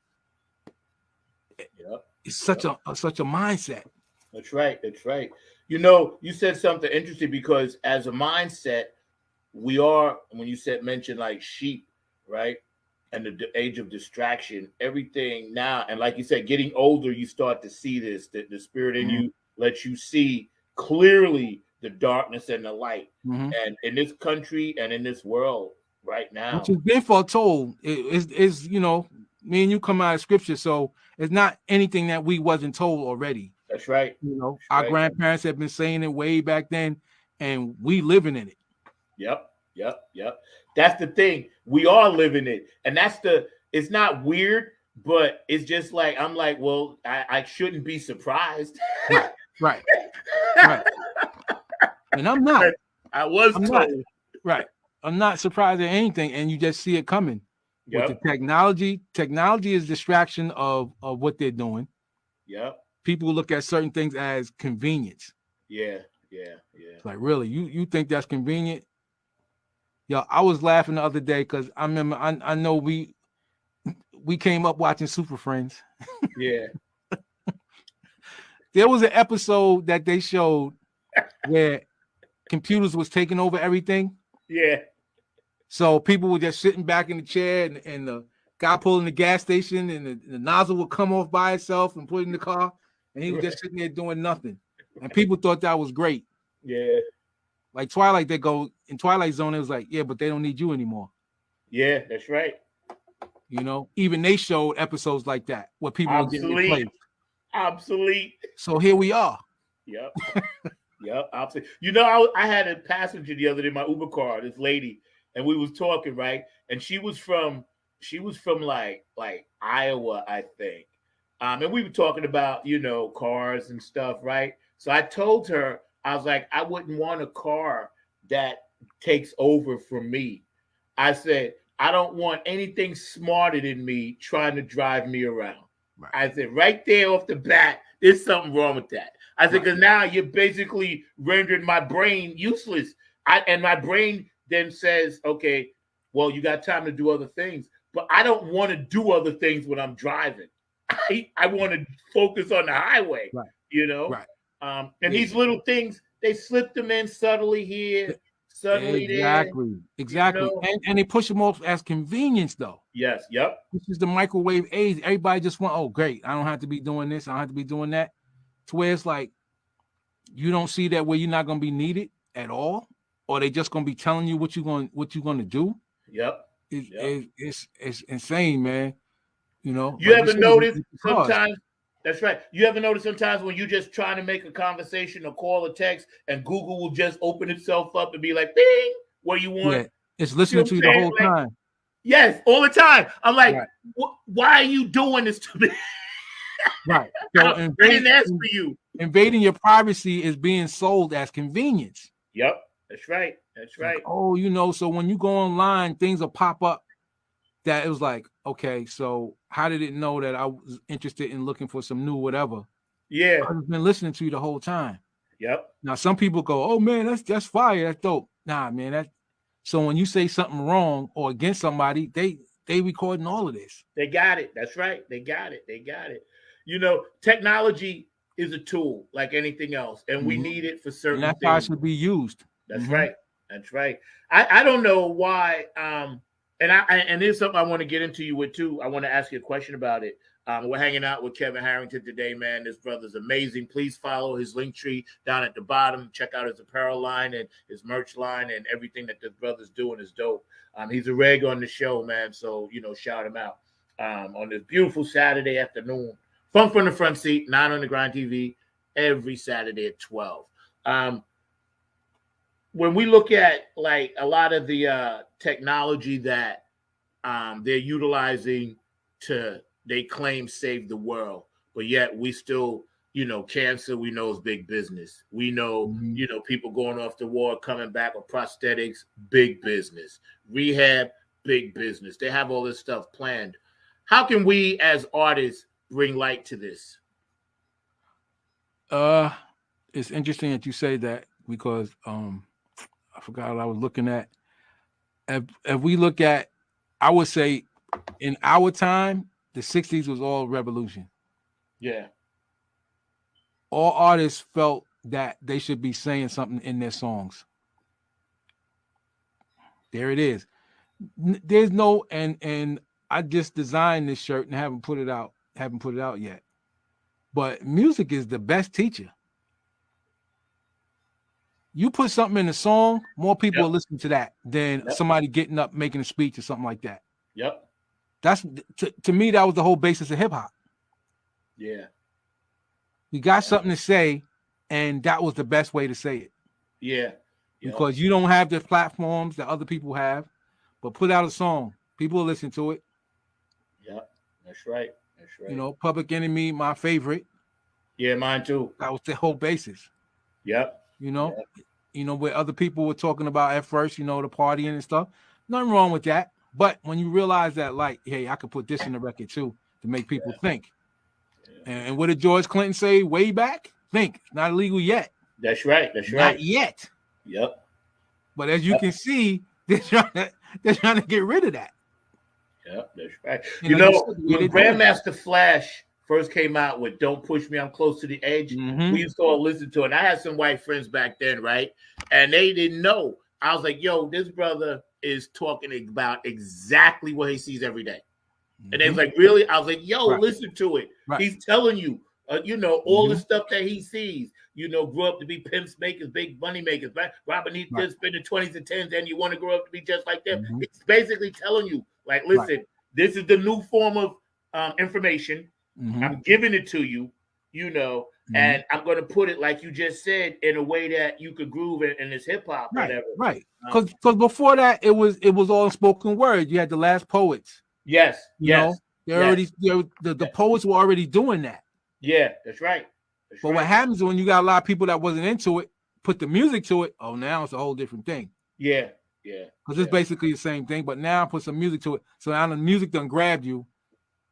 Yep. It's such a mindset. That's right. That's right. You said something interesting, because as a mindset, we are, when you mentioned like sheep, right? And the age of distraction, everything now. And like you said, getting older, you start to see this, that the spirit in you lets you see clearly the darkness and the light. And in this country and in this world right now, which has been foretold, is me and you come out of scripture, so it's not anything that we wasn't told already. That's right. Our grandparents have been saying it way back then, and we living in it. Yep. That's the thing. We are living it. And it's not weird, but it's just like, I'm like, well, I shouldn't be surprised. Right. And I'm not. I'm told. Not. Right. I'm not surprised at anything, and you just see it coming. With the technology is distraction of what they're doing. Yep. People look at certain things as convenience. Yeah. It's like, really, you think that's convenient? Yo, I was laughing the other day because I remember I know we came up watching Super Friends. Yeah. There was an episode that they showed where computers was taking over everything. Yeah. So people were just sitting back in the chair, and the guy pulling the gas station, and the nozzle would come off by itself and put it in the car, and he was just sitting there doing nothing. And people thought that was great. Yeah. Like Twilight, they go in Twilight Zone, it was like, yeah, but they don't need you anymore. Yeah, that's right. Even they showed episodes like that where people were getting replaced. Obsolete. So here we are. Yep. Obsolete. I had a passenger the other day in my Uber car, this lady, and we was talking, right? And she was from like Iowa, I think. And we were talking about, cars and stuff, right? So I told her, I was like, I wouldn't want a car that takes over from me. I said, I don't want anything smarter than me trying to drive me around. Right. I said, right there off the bat, there's something wrong with that. I said, because now you're basically rendering my brain useless. And my brain then says, okay, well, you got time to do other things. But I don't want to do other things when I'm driving. I want to focus on the highway, Right. And these little things, they slip them in subtly here, subtly there. Exactly. And they push them off as convenience, though. Yes. Yep. This is the microwave age. Everybody just want, oh, great, I don't have to be doing this. I don't have to be doing that. To where it's like, you don't see that where you're not going to be needed at all, or they just going to be telling you what you're going to do. Yep. It's insane, man. You ever notice sometimes? That's right. You ever notice sometimes when you're just trying to make a conversation or call a text, and Google will just open itself up and be like, "Bing," what you want? Yeah, it's listening to you the whole time. Yes, all the time. I'm like, why are you doing this to me? Right. So I didn't ask for you. Invading your privacy is being sold as convenience. Yep, that's right. That's right. Oh, so when you go online, things will pop up that it was like, okay, so how did it know that I was interested in looking for some new whatever? Yeah. I've been listening to you the whole time. Yep. Now, some people go, oh, man, that's fire. That's dope. Nah, man. So when you say something wrong or against somebody, they recording all of this. They got it. That's right. They got it. Technology is a tool like anything else, and we need it for certain things. And that's how it should be used. That's right. That's right. I don't know why. And there's something I want to get into you with too. I want to ask you a question about it. We're hanging out with Kevin Harrington today, man. This brother's amazing. Please follow his link tree down at the bottom. Check out his apparel line and his merch line, and everything that this brother's doing is dope. He's a reg on the show, man. So, shout him out on this beautiful Saturday afternoon. Funk from the Front Seat, 9 on the Grind TV. every Saturday at 12. When we look at like a lot of the technology that they're utilizing to, they claim, save the world, but yet we still, cancer, we know is big business. We know, people going off the war, coming back with prosthetics, big business. Rehab, big business. They have all this stuff planned. How can we as artists bring light to this? It's interesting that you say that, because I forgot what I was looking at. If we look at, I would say in our time, the 60s was all revolution. Yeah. All artists felt that they should be saying something in their songs. There it is. There's no, and I just designed this shirt and haven't put it out yet. But music is the best teacher. You put something in a song, more people will listen to that than somebody getting up making a speech or something like that. Yep. That's to me, that was the whole basis of hip hop. Yeah. You got something to say, and that was the best way to say it. Yeah. Because you don't have the platforms that other people have, but put out a song, people will listen to it. Yeah, that's right. That's right. Public Enemy, my favorite. Yeah, mine too. That was the whole basis. Yep. Where other people were talking about at first, the partying and stuff. Nothing wrong with that. But when you realize that, like, hey, I could put this in the record too to make people think. Yeah. And what did George Clinton say way back? Think. It's not illegal yet. That's right. That's right. Not yet. Yep. But as you can see, they're trying to get rid of that. Yep, that's right. When Grandmaster Flash first came out with "Don't Push Me, I'm Close to the Edge," we used to all listen to it. And I had some white friends back then, right? And they didn't know. I was like, yo, this brother is talking about exactly what he sees every day. And they was like, really? I was like, yo, listen to it. Right. He's telling you, all the stuff that he sees. Grew up to be pimps makers, big money makers, right? Robin needs to spend the 20s and 10s, and you want to grow up to be just like them. It's basically telling you, like, listen, this is the new form of information. I'm giving it to you, and I'm going to put it, like you just said, in a way that you could groove in this hip hop, whatever. Right. Because before that, it was all spoken word. You had the last poets. Yes. The poets were already doing that. Yeah, that's right. But what happens when you got a lot of people that wasn't into it, put the music to it? Oh, now it's a whole different thing. Yeah. Because it's basically the same thing, but now put some music to it. So now the music done grabbed you,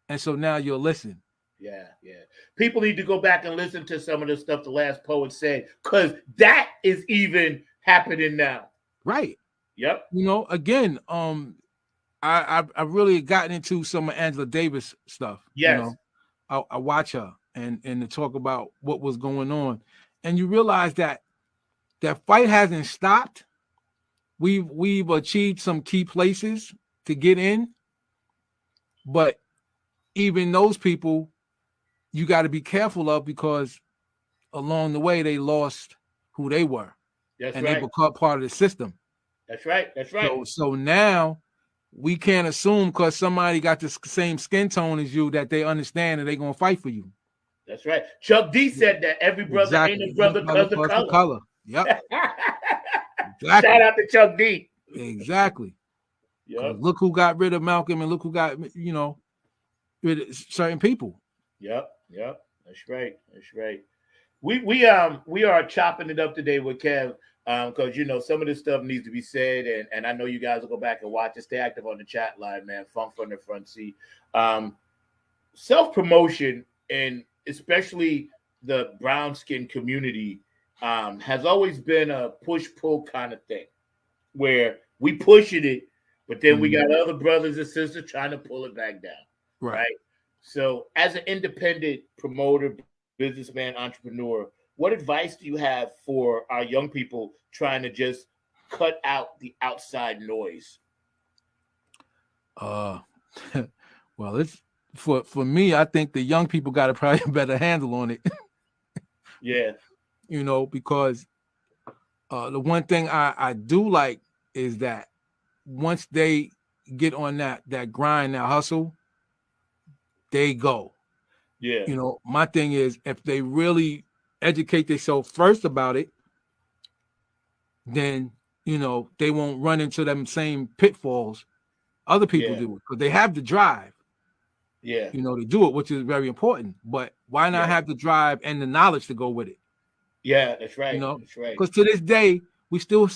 and so now you'll listen. Yeah. People need to go back and listen to some of the stuff the last poet said, because that is even happening now. Right. Yep. Again, I really gotten into some of Angela Davis stuff. Yes. I watch her and to talk about what was going on, and you realize that fight hasn't stopped. We've achieved some key places to get in, but even those people, you got to be careful of, because along the way they lost who they were. That's and right. they become part of the system. That's right. So now we can't assume because somebody got the same skin tone as you that they understand and they're gonna fight for you. That's right. Chuck D said that every brother ain't a brother because of color. Yep. Exactly. Shout out to Chuck D. Exactly. Yep. Look who got rid of Malcolm, and look who got rid of certain people. Yep. That's right. We are chopping it up today with Kev, because some of this stuff needs to be said, and I know you guys will go back and watch it. Stay active on the chat line, man. Funk from the front seat. Self-promotion, and especially the brown skin community, has always been a push-pull kind of thing, where we pushing it, but then we got other brothers and sisters trying to pull it back down. Right. So as an independent promoter, businessman, entrepreneur, what advice do you have for our young people trying to just cut out the outside noise? Well, it's for me, I think the young people got a probably a better handle on it. Yeah. Because the one thing I do like is that once they get on that grind, that hustle, they go. Yeah. My thing is, if they really educate themselves first about it, then they won't run into them same pitfalls other people do, because they have the drive. Yeah. To do it, which is very important. But why not have the drive and the knowledge to go with it? Yeah, that's right. That's right. Because to this day, we still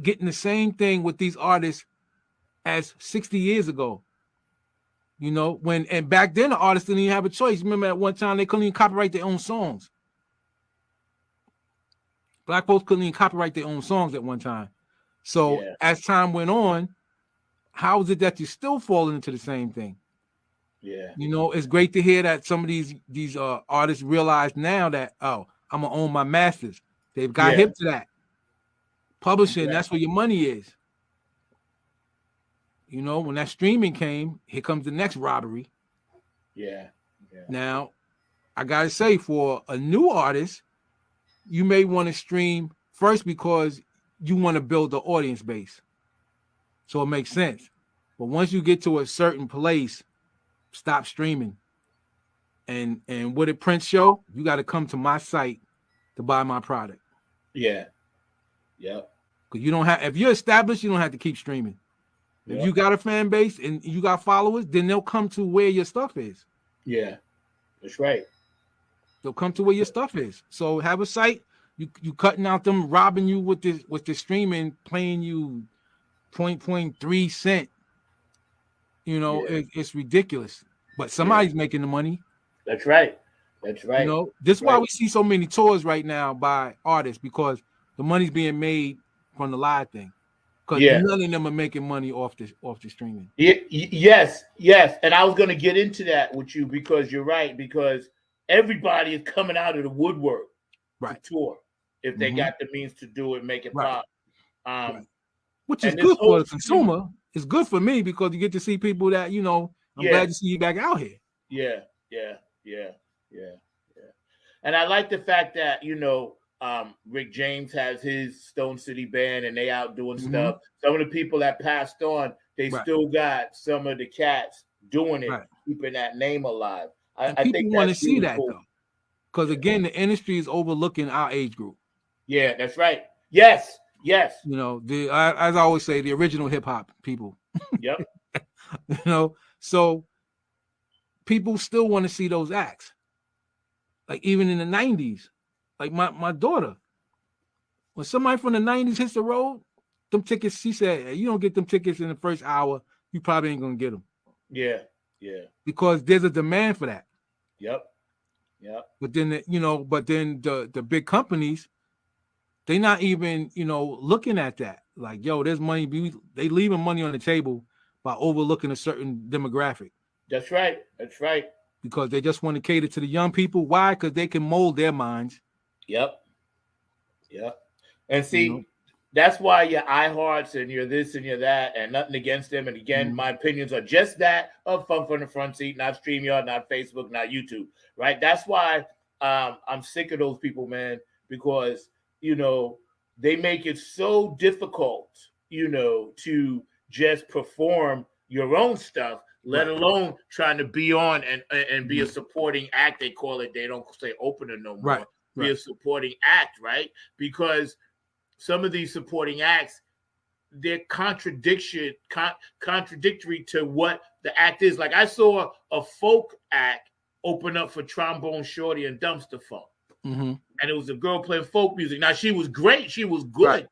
getting the same thing with these artists as 60 years ago. And back then the artists didn't even have a choice. Remember at one time they couldn't even copyright their own songs. Black folks couldn't even copyright their own songs at one time. So as time went on, how is it that you're still falling into the same thing? Yeah. It's great to hear that some of these artists realize now that, I'm gonna own my masters. They've got hip to that. Publishing, that's where your money is. When that streaming came, here comes the next robbery. Yeah. Now, I gotta say, for a new artist, you may want to stream first because you want to build the audience base. So it makes sense. But once you get to a certain place, stop streaming. And what did Prince show? You got to come to my site to buy my product. Yeah. Yep. Because you don't have, if you're established, you don't have to keep streaming. If you got a fan base and you got followers, then they'll come to where your stuff is. Yeah. That's right. They'll come to where your stuff is. So have a site. You cutting out them robbing you with the streaming, playing you 0.3 cent. It's ridiculous. But somebody's making the money. That's right. That's right. This is why we see so many tours right now by artists, because the money's being made from the live thing. Because none of them are making money off the streaming. Yes. And I was going to get into that with you, because you're right. Because everybody is coming out of the woodwork to tour if they got the means to do it, make it pop. Which is good for the consumer. It's good for me because you get to see people that, I'm glad to see you back out here. Yeah. And I like the fact that, Rick James has his Stone City Band and they out doing stuff. Some of the people that passed on, they still got some of the cats doing it, keeping that name alive. I think want to see that, though. Because, again, the industry is overlooking our age group. Yeah, that's right. Yes. As I always say, the original hip-hop people. Yep. So people still want to see those acts. Like, even in the 90s. Like, my daughter, when somebody from the 90s hits the road, them tickets, she said, hey, you don't get them tickets in the first hour, you probably ain't going to get them. Yeah. Because there's a demand for that. Yep. But then, the big companies, they not even, looking at that. Like, there's money. They leaving money on the table by overlooking a certain demographic. That's right. Because they just want to cater to the young people. Why? Because they can mold their minds. Yep. And see, that's why your iHearts and your this and your that, and nothing against them. And again, my opinions are just that of Funk from the Front Seat, not StreamYard, not Facebook, not YouTube. Right? That's why I'm sick of those people, man, because they make it so difficult, to just perform your own stuff, let alone trying to be on and be a supporting act. They call it, they don't say opener no more. Be a supporting act, right? Because some of these supporting acts, they're contradictory to what the act is. Like, I saw a folk act open up for Trombone Shorty and Dumpster Funk. And it was a girl playing folk music. Now, she was great. She was good.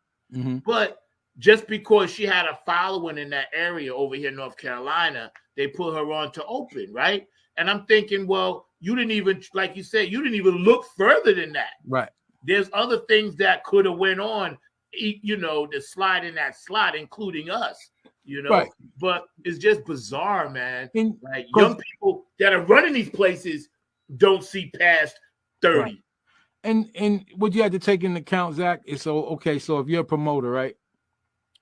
But just because she had a following in that area over here in North Carolina, they put her on to open, right? And I'm thinking, well, you didn't even, like you said, you didn't even look further than that. Right. There's other things that could have went on, to slide in that slot, including us, Right. But it's just bizarre, man. Like, young people that are running these places don't see past 30. Right. And what you had to take into account, Zach, is so if you're a promoter, right?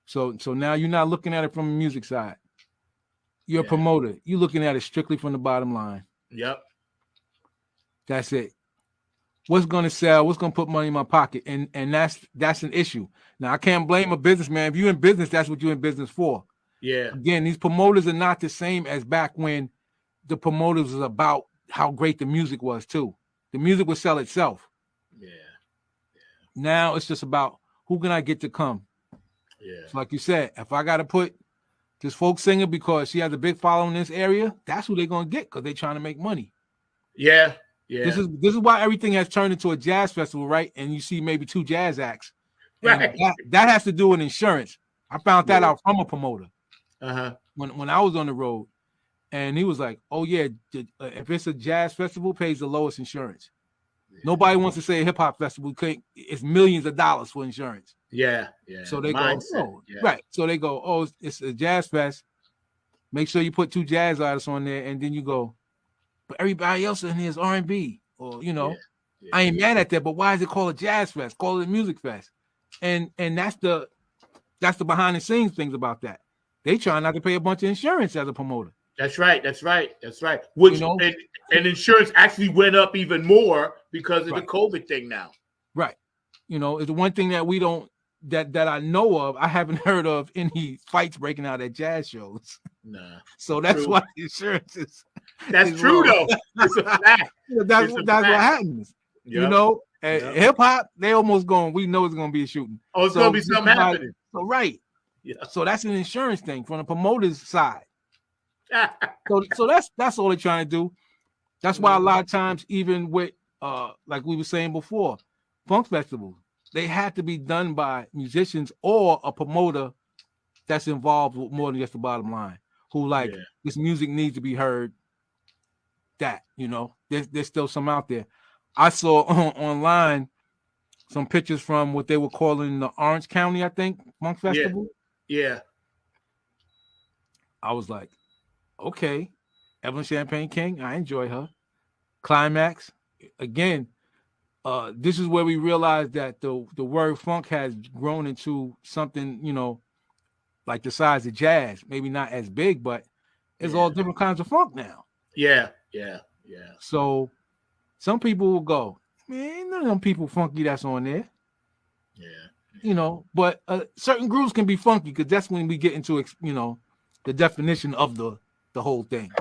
So now you're not looking at it from the music side. You're a promoter. You're looking at it strictly from the bottom line. Yep. That's it. What's going to sell? What's going to put money in my pocket? And that's an issue. Now, I can't blame a businessman. If you're in business, that's what you're in business for. Yeah. Again, these promoters are not the same as back when the promoters was about how great the music was, too. The music would sell itself. Yeah. Now it's just about who can I get to come. Yeah. So like you said, if I got to put this folk singer because she has a big following in this area, that's who they're gonna get because they're trying to make money. Yeah. Yeah. This is why everything has turned into a jazz festival, right? And you see maybe 2 jazz acts. Right. That has to do with insurance. I found that out from a promoter. Uh-huh. When I was on the road, and he was like, "Oh yeah, if it's a jazz festival, pays the lowest insurance. Nobody wants to say a hip hop festival. It's millions of dollars for insurance." Yeah, yeah. So they Mindset. go, oh, Yeah. right. So they go, oh, it's a jazz fest. Make sure you put 2 jazz artists on there, and then you go, but everybody else in here is R&B, or Yeah. I ain't mad at that. But why is it called a jazz fest? Call it a music fest, and that's the behind the scenes things about that. They try not to pay a bunch of insurance as a promoter. That's right. Which and insurance actually went up even more because of the COVID thing now. Right. It's the one thing that we don't that I know of. I haven't heard of any fights breaking out at jazz shows. Nah. So that's True. why the insurance is. That's is true low. though. It's a fact. That's what happens. Yep. At hip hop, they almost going. We know it's going to be a shooting. Oh, it's gonna be something happening. So right. Yeah. So that's an insurance thing from the promoter's side. So that's all they're trying to do. That's why a lot of times, even with like we were saying before, funk festivals, they have to be done by musicians or a promoter that's involved with more than just the bottom line, who this music needs to be heard. There's still some out there. I saw online some pictures from what they were calling the Orange County, I think, funk festival. Yeah. I was like, okay, Evelyn Champagne King, I enjoy her. Climax, again, this is where we realize that the word funk has grown into something, like the size of jazz. Maybe not as big, but it's all different kinds of funk now. Yeah. So some people will go, man, none of them people funky that's on there. Yeah. But certain grooves can be funky because that's when we get into, the definition of the whole thing.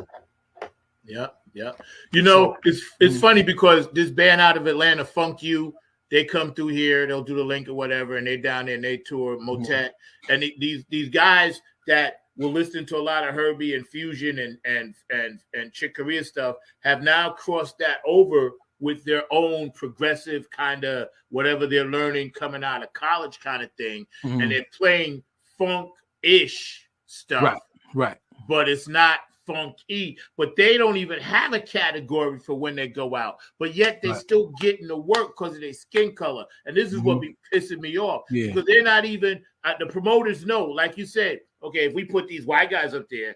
Yeah. It's funny because this band out of Atlanta, Funk You, they come through here, they'll do the link or whatever, and they down there and they tour Motet. And these guys that will listen to a lot of Herbie and Fusion and Chick Corea stuff have now crossed that over with their own progressive kind of whatever they're learning coming out of college kind of thing. Mm-hmm. And they're playing funk-ish stuff. Right. But it's not funky, but they don't even have a category for when they go out, but yet they still getting the work because of their skin color. And this is what be pissing me off, because they're not even the promoters know, like you said, okay, if we put these white guys up there,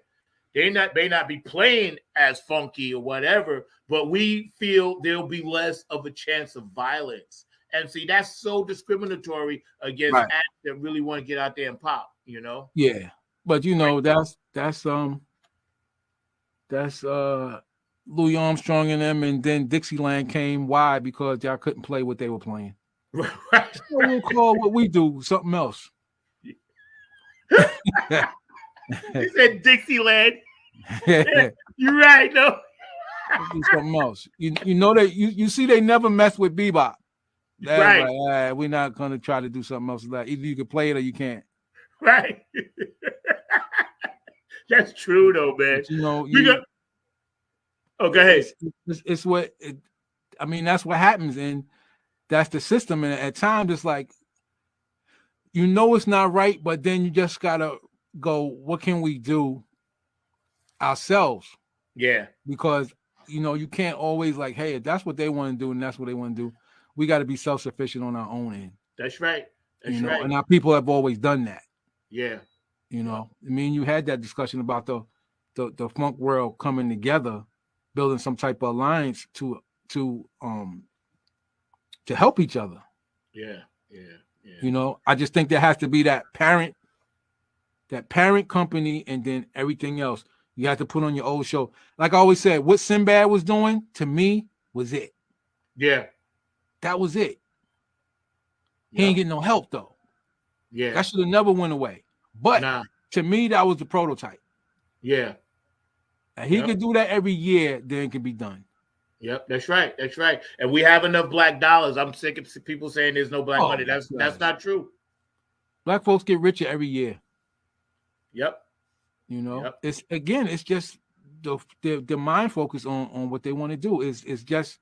they may not be playing as funky or whatever, but we feel there'll be less of a chance of violence. And see, that's so discriminatory against acts that really want to get out there and pop, Yeah, but that's Louis Armstrong and them, and then Dixieland came. Why? Because y'all couldn't play what they were playing. Right. So we'll call what we do something else. He said Dixieland. You're right, no. Do something else. You know that you see they never mess with bebop. Right. Like, we're not gonna try to do something else. Like either you can play it or you can't. Right. That's true though, man. But, go ahead. It's what that's what happens, and that's the system. And at times it's like, it's not right, but then you just gotta go, what can we do ourselves? Yeah. Because you can't always like, hey, if that's what they want to do and that's what they want to do, we got to be self-sufficient on our own end. That's right. And our people have always done that. Yeah. You had that discussion about the funk world coming together, building some type of alliance to help each other. Yeah. I just think there has to be that parent company, and then everything else you have to put on your old show. Like I always said, what Sinbad was doing to me was it. Yeah. That was it. He ain't getting no help though. Yeah. That should have never went away. But to me, that was the prototype. Yeah. And he could do that every year, then it could be done. Yep, that's right. That's right. And we have enough black dollars. I'm sick of people saying there's no black money. That's not true. Black folks get richer every year. Yep. You know, it's just the mind focus on what they want to do is just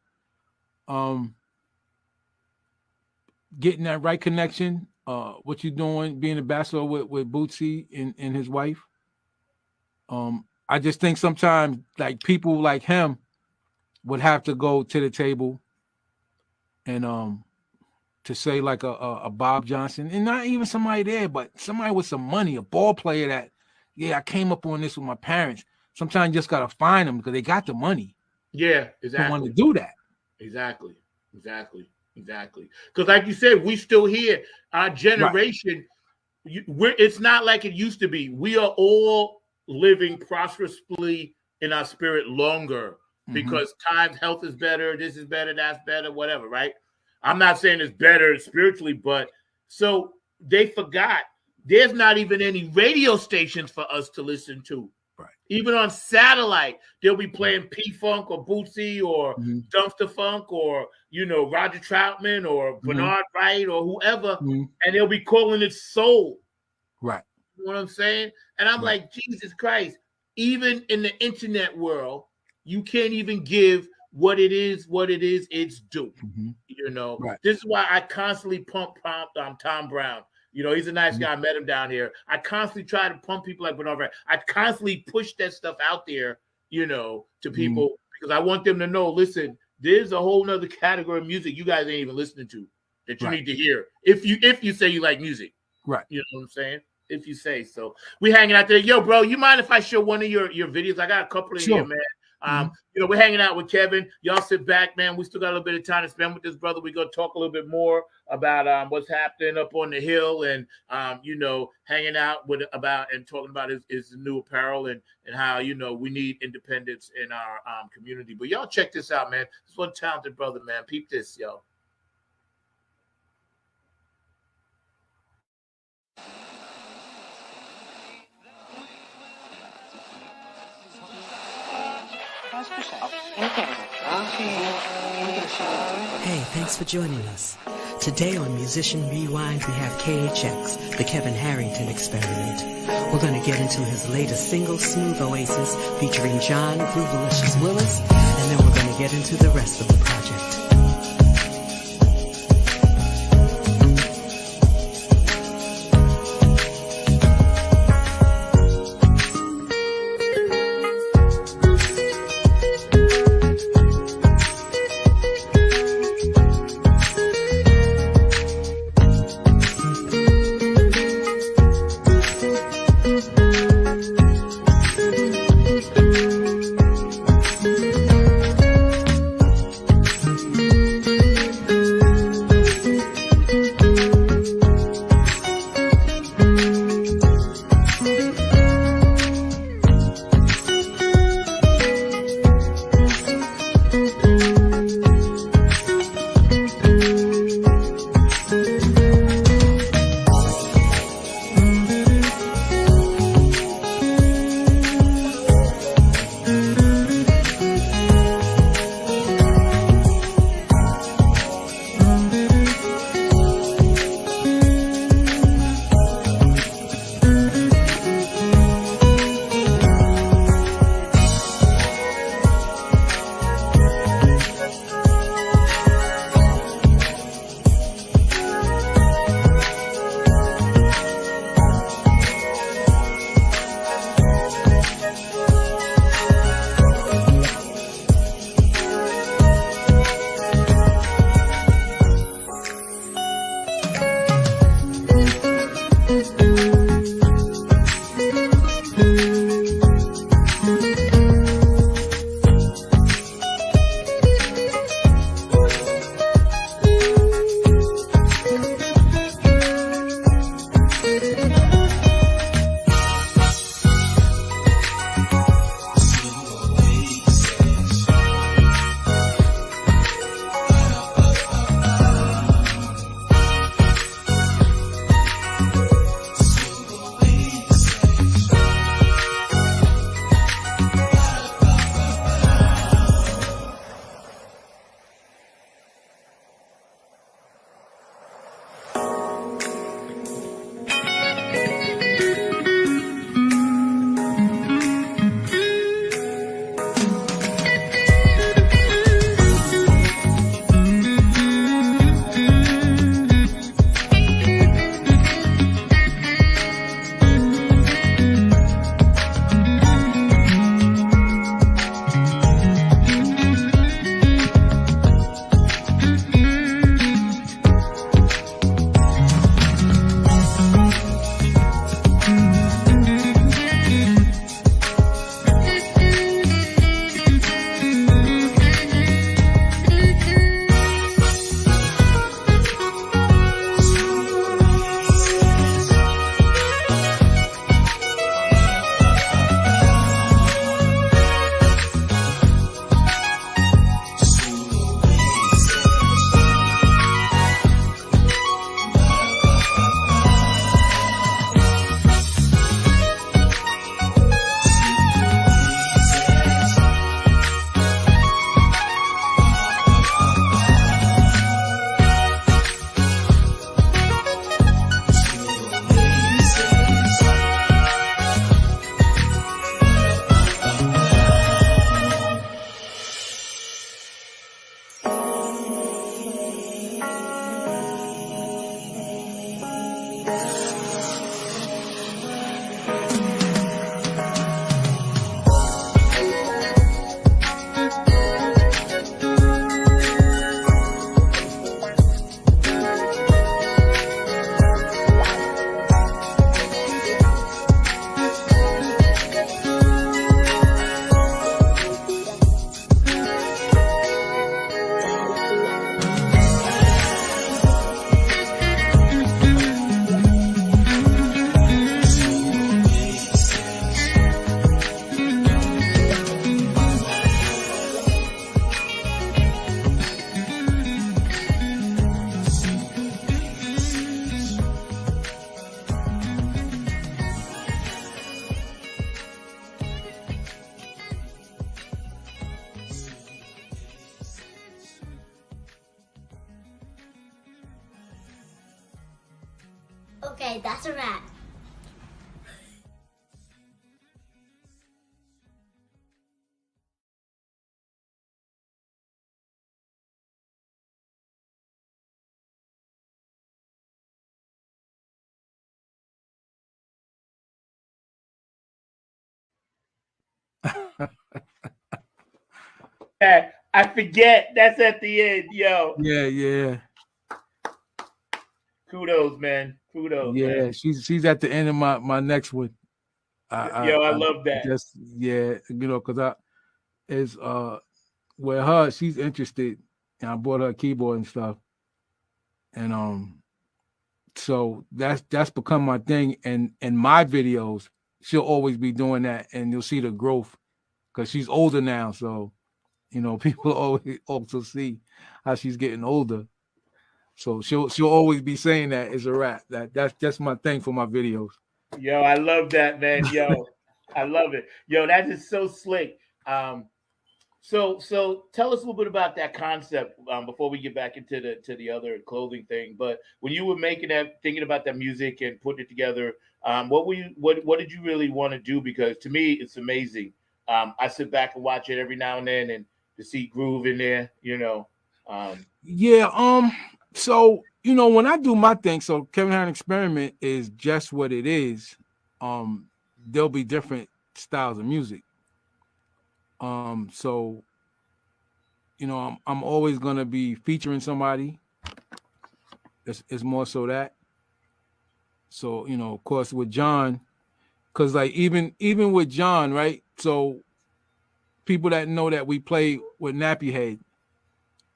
getting that right connection. What you're doing, being a bachelor with Bootsy and his wife. I just think sometimes like people like him would have to go to the table and to say like a Bob Johnson, and not even somebody there, but somebody with some money, a ball player that, I came up on this with my parents. Sometimes you just gotta find them because they got the money. Yeah, exactly. They want to do that. Exactly. Because like you said, we still here. Our generation, it's not like it used to be. We are all living prosperously in our spirit longer because times, health is better, this is better, that's better, whatever, right? I'm not saying it's better spiritually, but so they forgot there's not even any radio stations for us to listen to. Right. Even on satellite, they'll be playing P-Funk or Bootsy or Dumpster Funk or, Roger Troutman or Bernard Wright or whoever, and they'll be calling it soul. Right. You know what I'm saying? And I'm like, Jesus Christ, even in the internet world, you can't even give what it is it's due. Right. This is why I constantly pump Tom Brown. He's a nice guy. I met him down here. I constantly try to pump people like Bernard Wright. I constantly push that stuff out there, to people because I want them to know, listen, there's a whole nother category of music you guys ain't even listening to that you need to hear. If you say you like music. Right. You know what I'm saying? If you say so. We hanging out there. Yo, bro, you mind if I show one of your videos? I got a couple of here, man. We're hanging out with Kevin. Y'all sit back, man. We still got a little bit of time to spend with this brother. We're going to talk a little bit more about what's happening up on the hill and, hanging out and talking about his new apparel and how, we need independence in our community. But y'all check this out, man. This one talented brother, man. Peep this, yo. Hey, thanks for joining us. Today on Musician Rewind, we have KHX, the Kevin Harrington Experiment. We're going to get into his latest single, Smooth Oasis, featuring John Groovalicious Willis, and then we're going to get into the rest of the project. Okay, that's a wrap. I forget. That's at the end, yo. Yeah. Kudos, man. Kudos, Yeah, man. she's at the end of my next one. I love that. Just because it's with her, she's interested, and I bought her a keyboard and stuff, and so that's become my thing. And in my videos, she'll always be doing that, and you'll see the growth because she's older now. So people always also see how she's getting older. So she'll always be saying that it's a rap. That's my thing for my videos. Yo, I love that, man. Yo, I love it. Yo, that is so slick. So tell us a little bit about that concept before we get back into the other clothing thing. But when you were making that, thinking about that music and putting it together, what did you really want to do? Because to me, it's amazing. I sit back and watch it every now and then, and to see groove in there, So when I do my thing, so Kevin Harrington Experiment is just what it is. There'll be different styles of music. So I'm always gonna be featuring somebody. It's more so that. So of course with John, because like even with John, right? So people that know that we play with Nappy Head,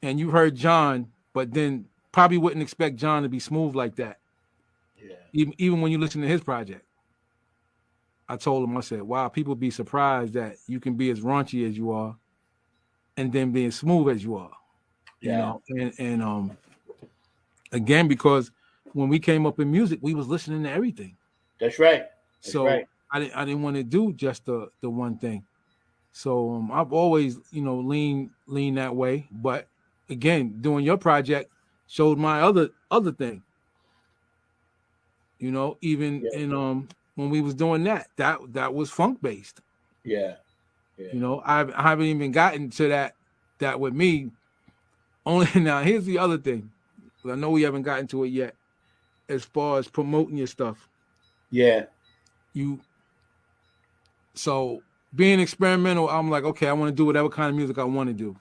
and you heard John, but then probably wouldn't expect John to be smooth like that. Yeah. Even when you listen to his project. I told him, I said, wow, people be surprised that you can be as raunchy as you are and then being smooth as you are. Yeah. And again, because when we came up in music, we was listening to everything. That's right. Right. I didn't want to do just the one thing. So I've always, lean that way. But again, doing your project showed my other thing. When we was doing that was funk based. Yeah. I haven't even gotten to that with me. Only now, here's the other thing. I know we haven't gotten to it yet. As far as promoting your stuff. Yeah. So being experimental, I'm like, okay, I want to do whatever kind of music I want to do.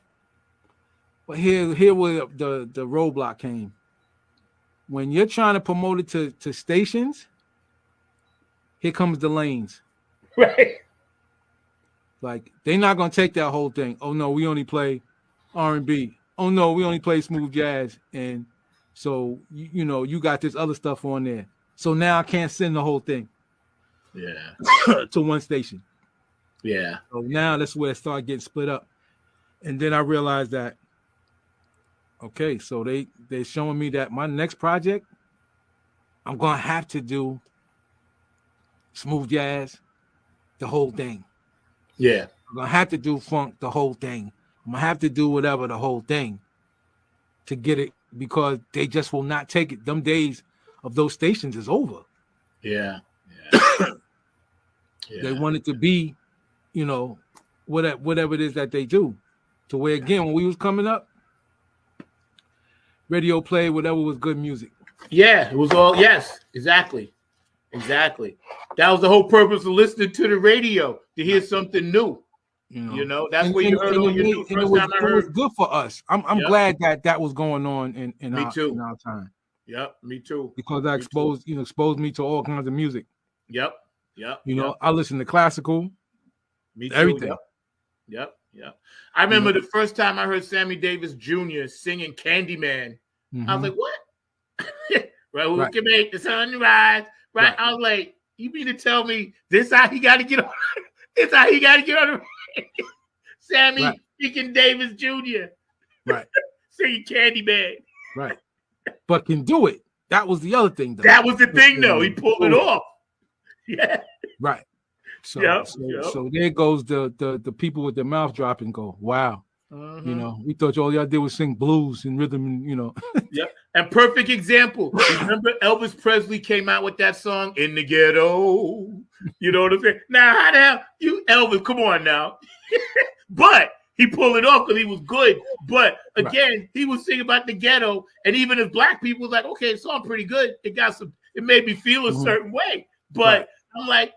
But here where the roadblock came. When you're trying to promote it to stations, here comes the lanes. Right. Like, they're not going to take that whole thing. Oh, no, we only play R&B. Oh, no, we only play smooth jazz. And so, you got this other stuff on there. So now I can't send the whole thing. Yeah. To one station. Yeah. So now that's where it started getting split up. And then I realized that, okay, so they're showing me that my next project, I'm going to have to do smooth jazz, the whole thing. Yeah. I'm going to have to do funk, the whole thing. I'm going to have to do whatever, the whole thing to get it, because they just will not take it. Them days of those stations is over. Yeah. They want it to be, whatever it is that they do. To where, again, when we was coming up, radio play, whatever was good music. Yeah, it was all, yes, exactly. That was the whole purpose of listening to the radio, to hear something new. That's where you heard all your new. First time I heard. It was good for us. I'm glad that was going on in our time. Yep, me too. Because that exposed me to all kinds of music. Yep. I listened to classical. Me too. Everything. Yep. I remember the first time I heard Sammy Davis Jr. singing Candyman. Mm-hmm. I was like, what? Who can make the sun rise? Right? I was like, you mean to tell me this how he got to get on? This how he got to get on the Sammy freaking Davis Jr. Right. Singing Candyman. Right. But can do it. That was the other thing, though. That was the thing, though. He pulled it off. Yeah. Right. So there goes the people with their mouth dropping. Go, wow. You know, we thought all y'all did was sing blues and rhythm, and you know. Yep. And perfect example. Remember Elvis Presley came out with that song "In the Ghetto." You know what I'm saying? Now, how the hell you Elvis? Come on now. But he pulled it off because he was good. But again, he was singing about the ghetto, and even if black people was like, okay, it's all pretty good. It got some. It made me feel a certain way. But I'm like,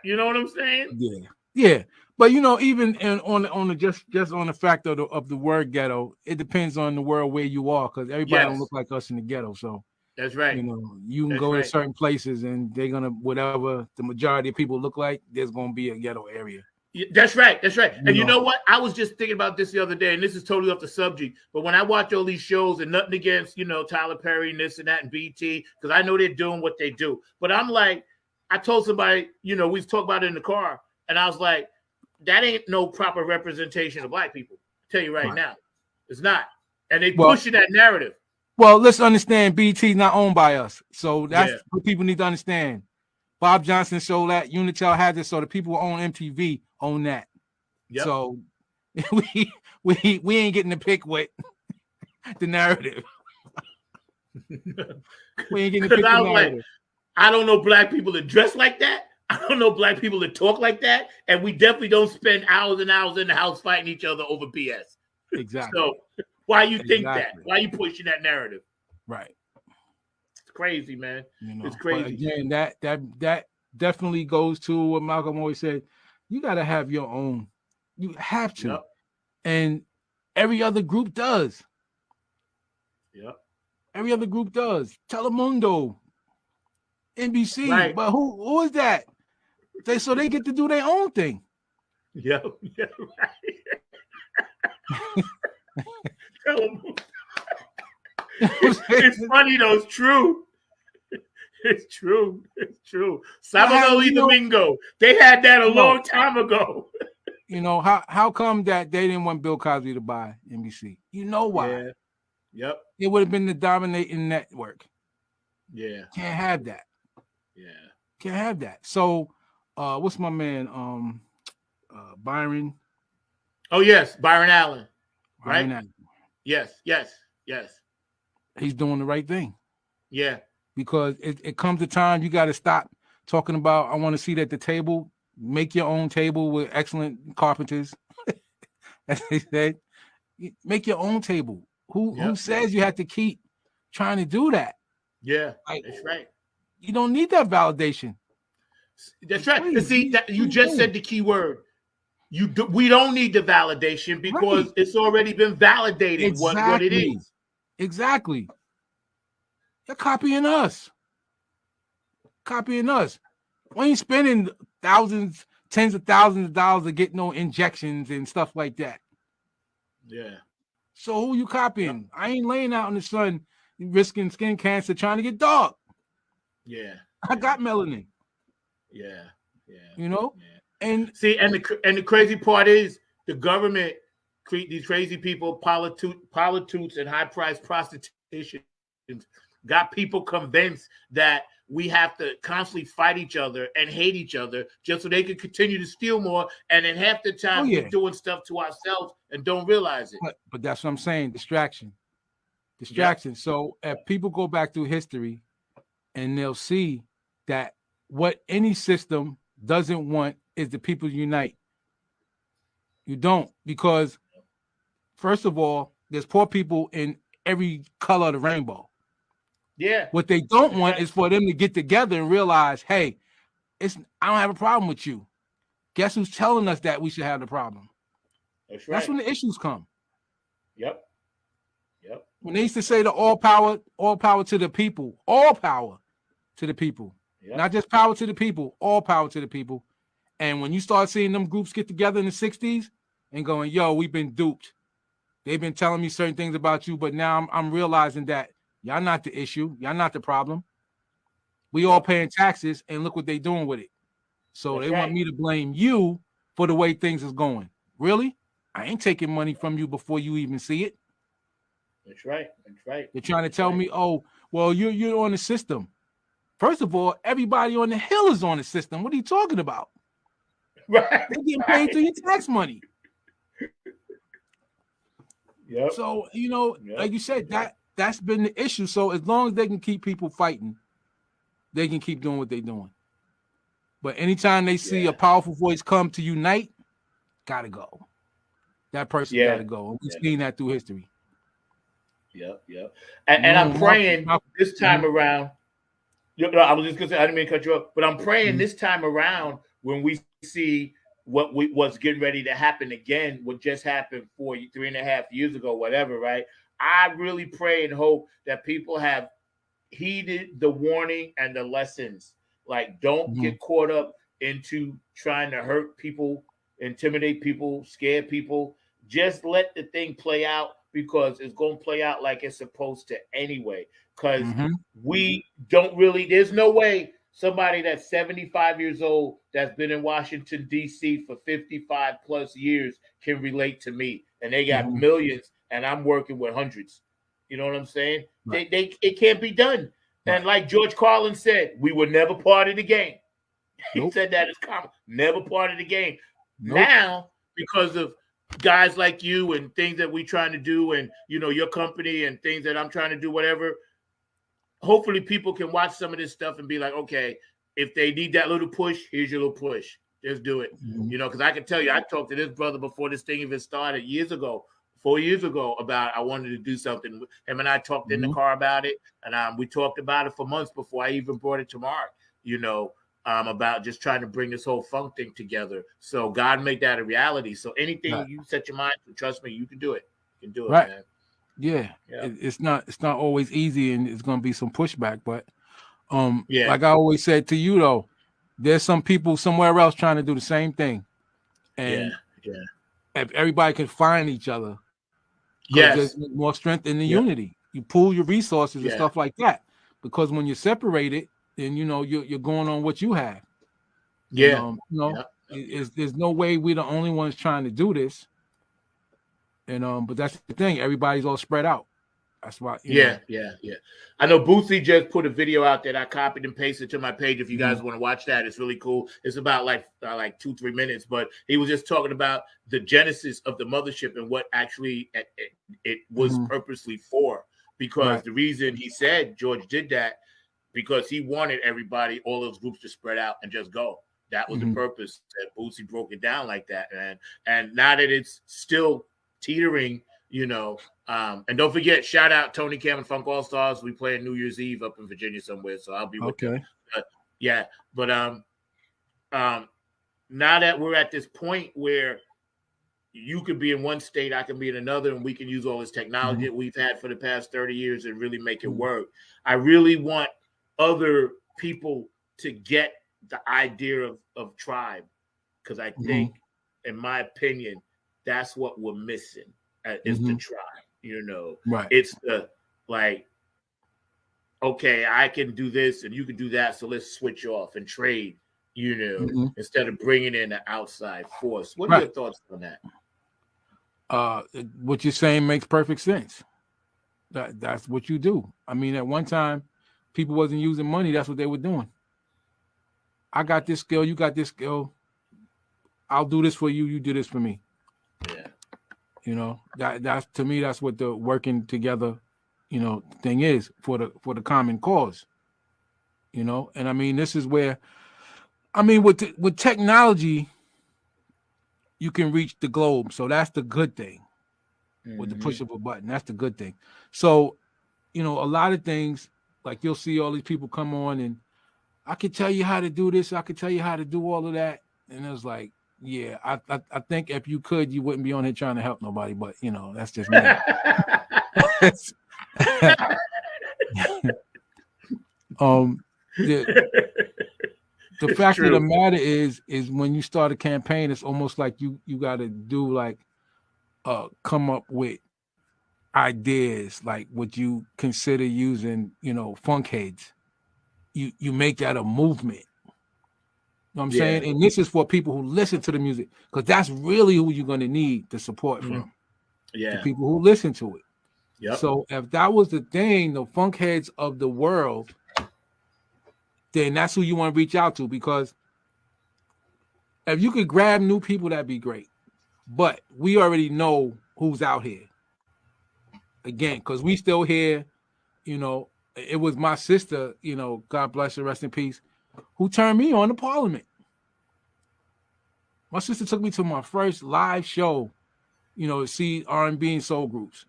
you know what I'm saying? Yeah. But you know, even on the just on the fact of the word ghetto, it depends on the world where you are, because everybody don't look like us in the ghetto. So that's right. You know, you can go to certain places and they're gonna whatever the majority of people look like, there's gonna be a ghetto area. That's right. That's right. And you know what? I was just thinking about this the other day, and this is totally off the subject. But when I watch all these shows, and nothing against, you know, Tyler Perry and this and that and BT, because I know they're doing what they do. But I'm like, I told somebody, you know, we talked about it in the car, and I was like, that ain't no proper representation of black people. I'll tell you right now. It's not. And they pushing that narrative. Well, let's understand BT not owned by us. So that's what people need to understand. Bob Johnson showed that, Unitel had this, so the people who own MTV own that. Yep. So we ain't getting to pick what the narrative. We ain't getting to pick the narrative. Like, I don't know black people that dress like that. I don't know black people that talk like that. And we definitely don't spend hours and hours in the house fighting each other over BS. Exactly. So why you think that? Why you pushing that narrative? Right. It's crazy, man. You know, it's crazy. Again, that definitely goes to what Malcolm always said. You got to have your own. You have to. Yep. And every other group does. Yep. Every other group does. Telemundo, NBC. Right. But who is that? So they get to do their own thing. Yeah, right. It's funny though. It's true. It's true. It's true. Sábado y Domingo. They had that a long time ago. You know, how come that they didn't want Bill Cosby to buy NBC? You know why? Yeah. Yep. It would have been the dominating network. Yeah. Can't have that. Yeah. Can't have that. So what's my man? Byron. Oh, yes, Byron Allen. Right? Byron Allen. Yes. He's doing the right thing. Yeah. Because it comes a time you got to stop talking about, I want to seat at the table. Make your own table with excellent carpenters. As they said, make your own table. Who says you have to keep trying to do that? Yeah, that's right. You don't need that validation. That's right. Please, see, you just said the key word. We don't need the validation because it's already been validated what it is. Exactly. They're copying us. We ain't spending thousands, tens of thousands of dollars to get no injections and stuff like that. Yeah. So who you copying? I ain't laying out in the sun risking skin cancer trying to get dark. Yeah. I got melanin. Yeah. You know? Yeah. And see, and the crazy part is the government treat these crazy people, politics and high-priced prostitution got people convinced that we have to constantly fight each other and hate each other just so they can continue to steal more. And then half the time we're doing stuff to ourselves and don't realize it. But that's what I'm saying. Distraction. Yep. So if people go back through history and they'll see that what any system doesn't want is the people unite. You don't, because first of all, there's poor people in every color of the rainbow. Yeah. What they don't want is for them to get together and realize, hey, I don't have a problem with you. Guess who's telling us that we should have the problem? That's right. That's when the issues come. Yep. When they used to say the all power to the people, all power to the people, not just power to the people, all power to the people. And when you start seeing them groups get together in the 60s and going, yo, we've been duped. They've been telling me certain things about you, but now I'm realizing that y'all not the issue. Y'all not the problem. We all paying taxes, and look what they doing with it. So they want me to blame you for the way things is going. Really? I ain't taking money from you before you even see it. That's right. They're trying to tell me, oh, well, you're on the system. First of all, everybody on the Hill is on the system. What are you talking about? Right. They're getting paid through your tax money. Yep. So, you know, Yep. like you said, that's been the issue. So as long as they can keep people fighting, they can keep doing what they're doing. But anytime they see a powerful voice come to unite, gotta go. That person gotta go. We've seen that through history. Yep. And I'm praying this time around. I was just gonna say, I didn't mean to cut you off, but I'm praying this time around when we see what's getting ready to happen again, what just happened 3.5 years ago, whatever, right? I really pray and hope that people have heeded the warning and the lessons. Like, don't get caught up into trying to hurt people, intimidate people, scare people. Just let the thing play out, because it's going to play out like it's supposed to anyway. Because we don't really, there's no way somebody that's 75 years old that's been in Washington, D.C. for 55 plus years can relate to me. And they got millions and I'm working with hundreds. You know what I'm saying? Right. It can't be done. Right. And like George Carlin said, we were never part of the game. Nope. He said that as common. Never part of the game. Nope. Now, because of guys like you and things that we're trying to do, and you know, your company and things that I'm trying to do, whatever, hopefully people can watch some of this stuff and be like, okay, if they need that little push, here's your little push. Just do it. You know, because I can tell you, I talked to this brother before this thing even started 4 years ago, about I wanted to do something. Him and I talked in the car about it, and we talked about it for months before I even brought it to Mark, you know, about just trying to bring this whole funk thing together. So God made that a reality. So anything you set your mind to, trust me, you can do it. You can do it, man. Yeah. It's not always easy, and it's going to be some pushback, but like I always said to you, though, there's some people somewhere else trying to do the same thing. And if everybody can find each other, there's more strength in the unity. You pool your resources and stuff like that. Because when you're separated, then you know you're going on what you have. There's no way we're the only ones trying to do this. And but that's the thing, everybody's all spread out. That's why. Yeah. I know Bootsy just put a video out that I copied and pasted to my page. If you guys want to watch that, it's really cool. It's about like 2-3 minutes, but he was just talking about the genesis of the mothership and what actually it was purposely for. Because the reason he said George did that, because he wanted everybody, all those groups, to spread out and just go. That was the purpose. That Bootsy broke it down like that, and now that it's still teetering, you know. And don't forget, shout out Tony Cam and Funk All Stars. We play New Year's Eve up in Virginia somewhere, so I'll be with them. But now that we're at this point where you could be in one state, I can be in another, and we can use all this technology that we've had for the past 30 years and really make it work. I really want other people to get the idea of tribe, because I think, in my opinion, that's what we're missing. Is the tribe. You know, it's the like, okay, I can do this and you can do that, so let's switch off and trade, you know, instead of bringing in an outside force. What are your thoughts on that? What you're saying makes perfect sense. That's what you do. I mean, at one time, people wasn't using money. That's what they were doing. I got this skill, you got this skill. I'll do this for you, you do this for me. Yeah. You know, that's to me, that's what the working together, you know, thing is for the common cause. You know, and I mean, this is where, I mean, with technology, you can reach the globe. So that's the good thing. With the push of a button, that's the good thing. So, you know, a lot of things, like you'll see all these people come on and I could tell you how to do this, I could tell you how to do all of that. And it was like, yeah, I think if you could, you wouldn't be on here trying to help nobody, but you know, that's just me. The fact of the matter is when you start a campaign, it's almost like you got to do like come up with ideas, like what you consider using, you know, funk heads. You make that a movement. You know what I'm saying? And this is for people who listen to the music, because that's really who you're going to need the support from. The people who listen to it. So if that was the thing, the funk heads of the world, then that's who you want to reach out to, because if you could grab new people, that'd be great. But we already know who's out here. again, because we still here, you know, it was my sister, you know, God bless her, rest in peace, who turned me on to Parliament. My sister took me to my first live show, you know, to see R&B and soul groups.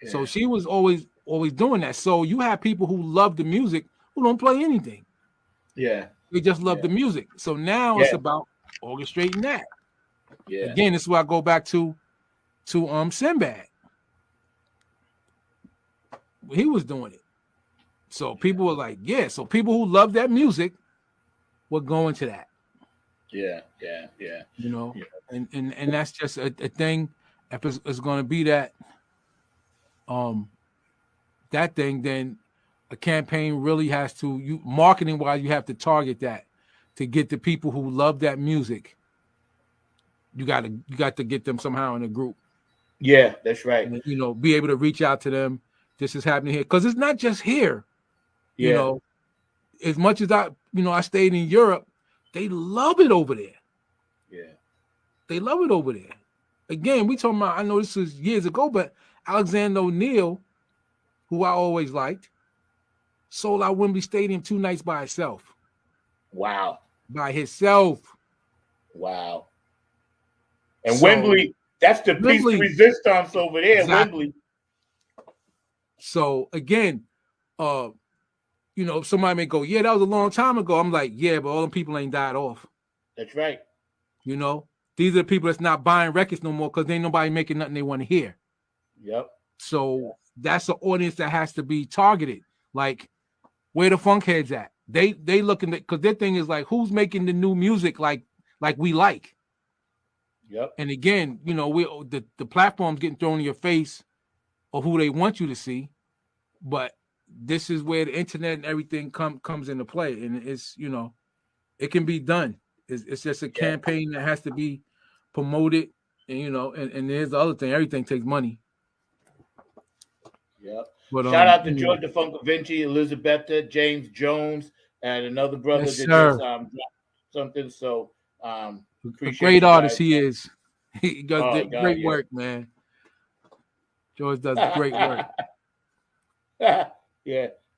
Yeah. So she was always doing that. So you have people who love the music who don't play anything. Yeah. They just love the music. So now it's about orchestrating that. Yeah. Again, this is where I go back to Sinbad. He was doing it. So people were like, yeah. So people who love that music were going to that. Yeah. You know, and that's just a thing. If it's going to be that thing, then a campaign really has to, marketing wise, you have to target that to get the people who love that music. You got to get them somehow in a group. Yeah, that's right. And, you know, be able to reach out to them. This is happening here because it's not just here. You know, as much as I stayed in Europe, they love it over there. Yeah, they love it over there. Again, we talking about. I know this was years ago, but Alexander O'Neal, who I always liked, sold out Wembley Stadium 2 nights by itself. Wow. By himself. Wow. And so, Wembley, that's the piece de resistance over there, exactly. Wembley. So again, you know, somebody may go, yeah, that was a long time ago. I'm like, yeah, but all them people ain't died off. That's right. You know, these are the people that's not buying records no more because ain't nobody making nothing they want to hear. Yep. So that's the audience that has to be targeted. Like, where the funk heads at? They looking at, because their thing is like, who's making the new music like we like? Yep. And again, you know, the platform's getting thrown in your face of who they want you to see, but this is where the internet and everything comes into play, and it's, you know, it can be done. It's just a campaign that has to be promoted, and you know, and there's the other thing. Everything takes money. Yep. But, shout out to George the Funk Vinci, Elizabeth, James Jones, and another brother that just dropped something. So a great artist he is. He does great work, man. George does great work. Yeah,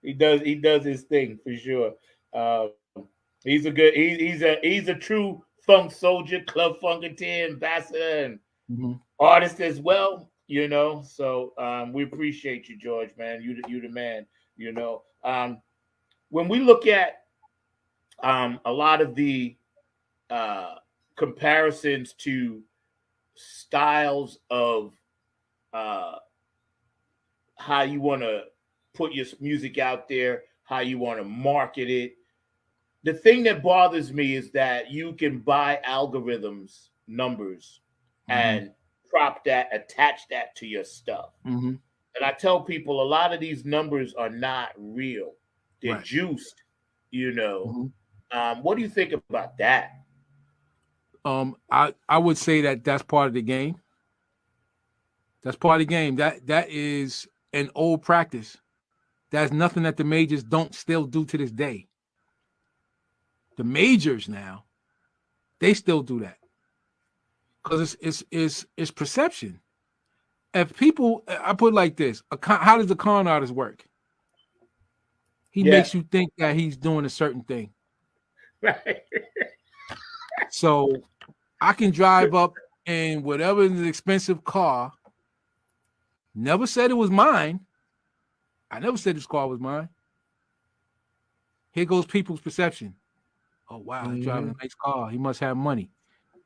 he does his thing for sure. He's a true funk soldier, Club Funketeer ambassador, and artist as well. You know, so we appreciate you, George, man. You the man. You know, when we look at a lot of the comparisons to styles of how you want to put your music out there, how you want to market it. The thing that bothers me is that you can buy algorithms, numbers, and prop that, attach that to your stuff. And I tell people a lot of these numbers are not real. They're juiced, you know. What do you think about that? I would say that's part of the game. That's part of the game. That is an old practice. That's nothing that the majors don't still do to this day. The majors now, they still do that because it's perception. If people, I put it like this: how does the con artist work? He makes you think that he's doing a certain thing. Right. So I can drive up in whatever is an expensive car. Never said it was mine. I never said this car was mine. Here goes people's perception. Oh, wow, he's driving a nice car. He must have money.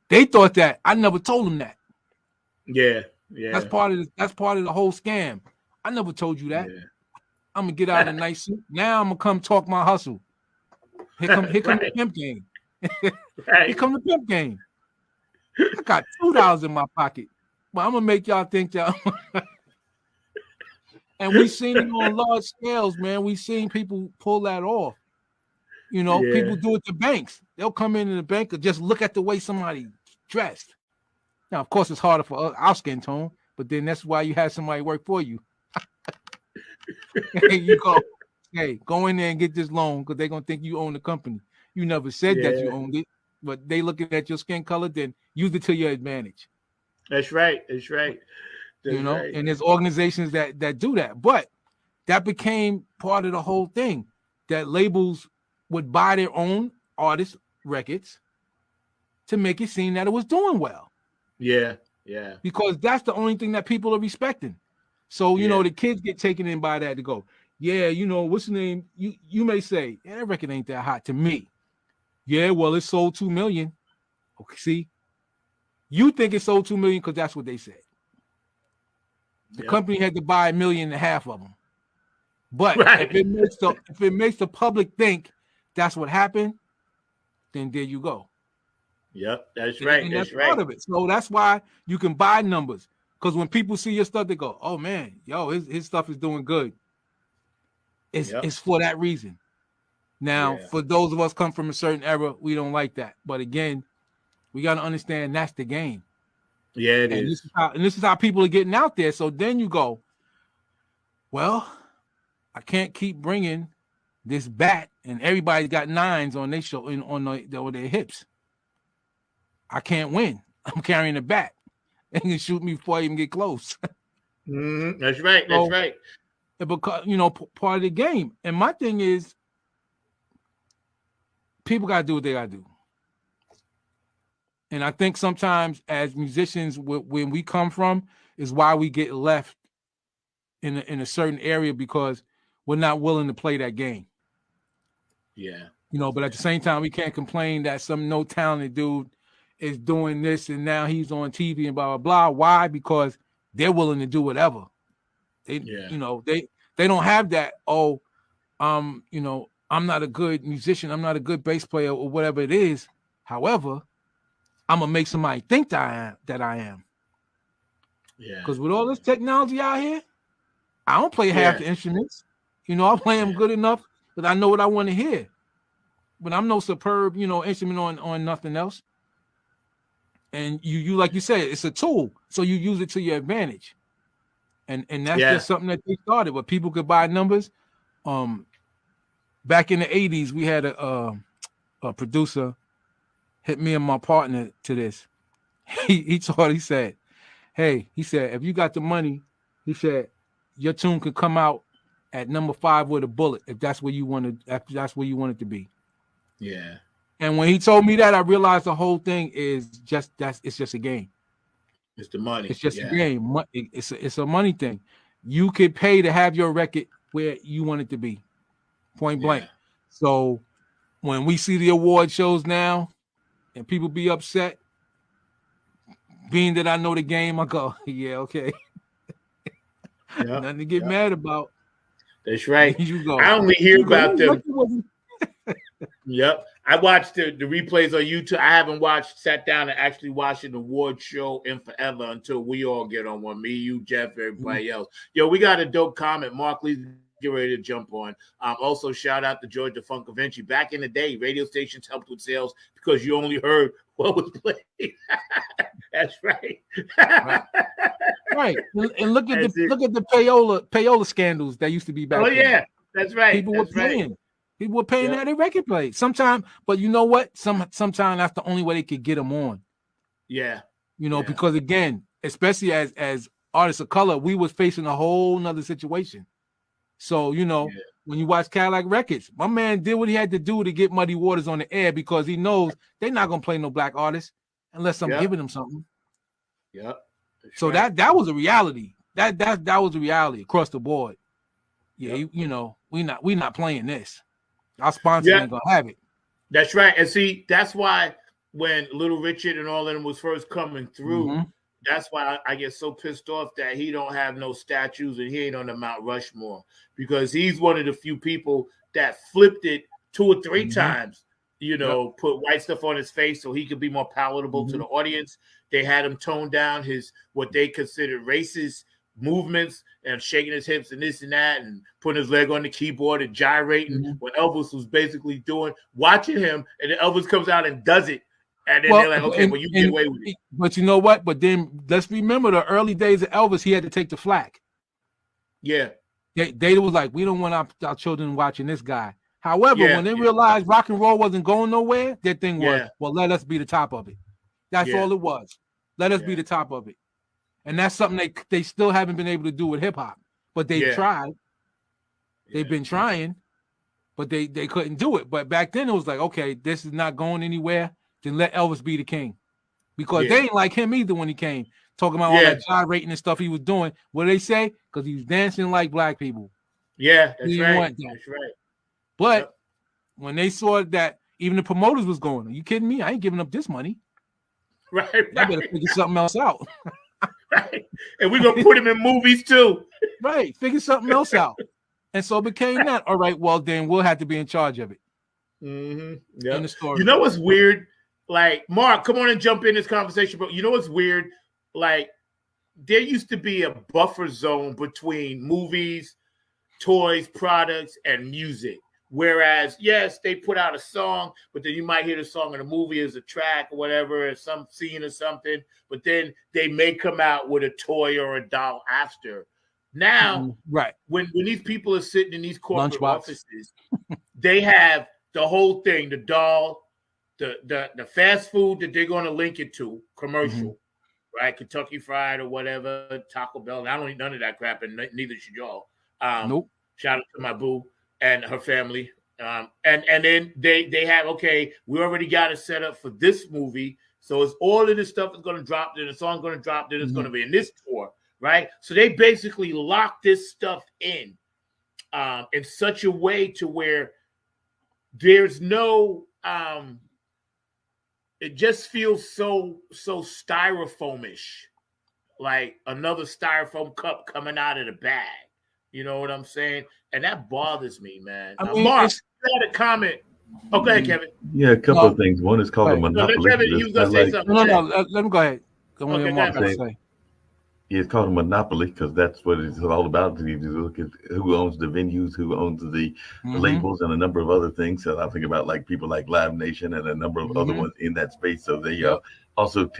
They thought that. I never told them that. Yeah. That's part of the whole scam. I never told you that. Yeah. I'm gonna get out in a nice suit. Now I'm gonna come talk my hustle. Here come the pimp game. Here come the pimp game. I got $2 in my pocket. But I'm gonna make y'all think y'all. And we seen it on large scales, man. We seen people pull that off. You know, people do it to banks. They'll come in the bank and just look at the way somebody dressed. Now, of course, it's harder for our skin tone, but then that's why you have somebody work for you. And you go in there and get this loan because they're gonna think you own the company. You never said that you owned it, but they looking at your skin color, then use it to your advantage. That's right. That's right. That's you know, right. and there's organizations that do that. But that became part of the whole thing, that labels would buy their own artist records to make it seem that it was doing well. Yeah. Because that's the only thing that people are respecting. So, you know, the kids get taken in by that to go, yeah, you know, what's the name? You may say, yeah, that record ain't that hot to me. Yeah, well, it sold 2 million. Okay, see, you think it sold 2 million because that's what they said. The company had to buy 1.5 million of them. But if it makes the public think that's what happened, then there you go. Yep, that's right. And that's part of it. So that's why you can buy numbers. Because when people see your stuff, they go, oh man, yo, his stuff is doing good. It's for that reason. Now, for those of us come from a certain era, we don't like that. But again, we got to understand that's the game. Yeah, it is. This is how people are getting out there. So then you go, well, I can't keep bringing this bat, and everybody's got 9s on their show on their hips. I can't win. I'm carrying a bat. They can shoot me before I even get close. That's right. That's right. Because, you know, part of the game. And my thing is, people got to do what they got to do. And I think sometimes as musicians, when we come from, is why we get left in a certain area, because we're not willing to play that game. Yeah. You know, but at the same time, we can't complain that some no talented dude is doing this and now he's on TV and blah, blah, blah. Why? Because they're willing to do whatever. You know, they don't have that, you know, I'm not a good musician, I'm not a good bass player or whatever it is. However, I'm gonna make somebody think that I am. Yeah. Because with all this technology out here, I don't play half the instruments. You know, I play them good enough that I know what I want to hear. But I'm no superb, you know, instrument on nothing else. And you like you said, it's a tool, so you use it to your advantage. And that's just something that they started, where people could buy numbers. Back in the 80s, we had a producer hit me and my partner to this. He said, hey, he said, if you got the money, he said, your tune could come out at number 5 with a bullet, if that's where you want it to be. Yeah. And when he told me that, I realized the whole thing is it's just a game. It's the money. It's just a game. It's a money thing. You could pay to have your record where you want it to be, point blank. So when we see the award shows now and people be upset, being that I know the game, I go, yeah, okay. Nothing to get mad about. That's right. You go. I only hear about them. Yep. I watched the replays on YouTube. I haven't sat down and actually watched an award show in forever until we all get on one. Me, you, Jeff, everybody else. Yo, we got a dope comment. Mark Lee, get ready to jump on. Also, shout out to George the Funk Vinci. Back in the day, radio stations helped with sales because you only heard what was played. That's right. Right. And look at the payola scandals that used to be back then. Yeah, that's right. People were paying. People were paying that their record played. Sometimes, but you know what? Sometimes that's the only way they could get them on. Yeah. You know, because again, especially as artists of color, we was facing a whole nother situation. So, you know, when you watch Cadillac Records, my man did what he had to do to get Muddy Waters on the air, because he knows they're not gonna play no black artists unless I'm giving them something. Yep. So that was a reality. That was a reality across the board. Yeah, you know, we not playing this. Our sponsor ain't gonna have it. That's right. And see, that's why when Little Richard and all of them was first coming through, that's why I get so pissed off that he don't have no statues and he ain't on the Mount Rushmore, because he's one of the few people that flipped it 2 or 3 times, you know, put white stuff on his face so he could be more palatable to the audience. They had him tone down his what they considered racist movements and shaking his hips and this and that and putting his leg on the keyboard and gyrating when Elvis was basically watching him, and then Elvis comes out and does it. And then they're like, okay, well, you get away with it. But you know what? But then let's remember the early days of Elvis, he had to take the flack. Yeah. They was like, we don't want our children watching this guy. However, when they realized rock and roll wasn't going nowhere, their thing was, well, let us be the top of it. That's all it was. Let us be the top of it. And that's something they still haven't been able to do with hip hop. But they've tried. They've been trying, but they couldn't do it. But back then it was like, okay, this is not going anywhere. Then let Elvis be the king. Because they ain't like him either when he came. Talking about all that gyrating and stuff he was doing. What did they say? Because he was dancing like black people. Yeah, that's right. That's right. But when they saw that even the promoters was going, are you kidding me? I ain't giving up this money. Right. I better figure something else out. Right. And we're going to put him in movies too. Right. Figure something else out. And so it became that. All right, well, then we'll have to be in charge of it. Mm-hmm. Yeah. In the story. You know what's weird? Like, Mark, come on and jump in this conversation. But you know what's weird? Like, there used to be a buffer zone between movies, toys, products, and music. Whereas, yes, they put out a song, but then you might hear the song in a movie as a track or whatever, or some scene or something. But then they may come out with a toy or a doll after. Now, when these people are sitting in these corporate offices, they have the whole thing, the doll, the fast food that they're going to link it to, commercial, right? Kentucky Fried or whatever, Taco Bell. I don't eat none of that crap, and neither should y'all. Nope. Shout out to my boo and her family. And then they have, okay, we already got it set up for this movie. So it's all of this stuff is going to drop, then the song's going to drop, then it's going to be in this tour, right? So they basically lock this stuff in such a way to where there's no it just feels so styrofoamish, like another styrofoam cup coming out of the bag. You know what I'm saying? And that bothers me, man. Now, Mark, you had a comment. Oh, go ahead, Kevin. Yeah, a couple of things. One is called a monopoly. No, Kevin, you was going to say something. No, let him go ahead. It's called a monopoly because that's what it's all about. You look at who owns the venues, who owns the labels, and a number of other things. So I think about like people like Live Nation and a number of other ones in that space. So they also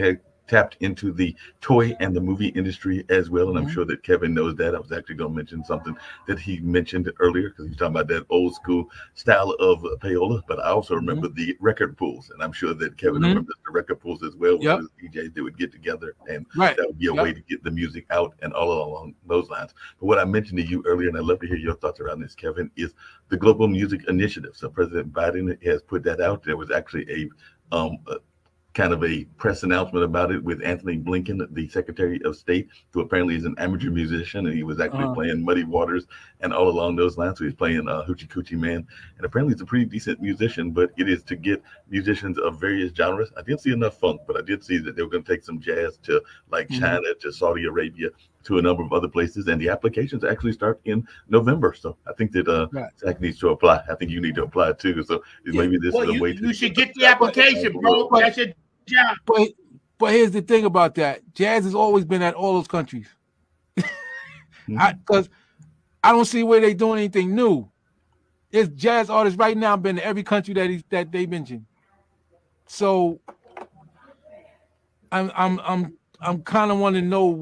tapped into the toy and the movie industry as well. And I'm sure that Kevin knows that. I was actually going to mention something that he mentioned earlier because he's talking about that old school style of payola. But I also remember the record pools. And I'm sure that Kevin remembers the record pools as well. With DJs, they would get together and that would be a way to get the music out and all along those lines. But what I mentioned to you earlier, and I'd love to hear your thoughts around this, Kevin, is the Global Music Initiative. So President Biden has put that out. There was actually a kind of a press announcement about it with Anthony Blinken, the Secretary of State, who apparently is an amateur musician, and he was actually playing Muddy Waters and all along those lines. So he's playing Hoochie Coochie Man, and apparently he's a pretty decent musician, but it is to get musicians of various genres. I didn't see enough funk, but I did see that they were going to take some jazz to like China, to Saudi Arabia, to a number of other places, and the applications actually start in November. So I think that Zach needs to apply. I think you need to apply too. So maybe this is a way you should get the application, bro. That's your job. But here's the thing about that: jazz has always been at all those countries. Because I don't see where they're doing anything new. There's jazz artists right now been to every country that they mentioned. So I'm kind of want to know what.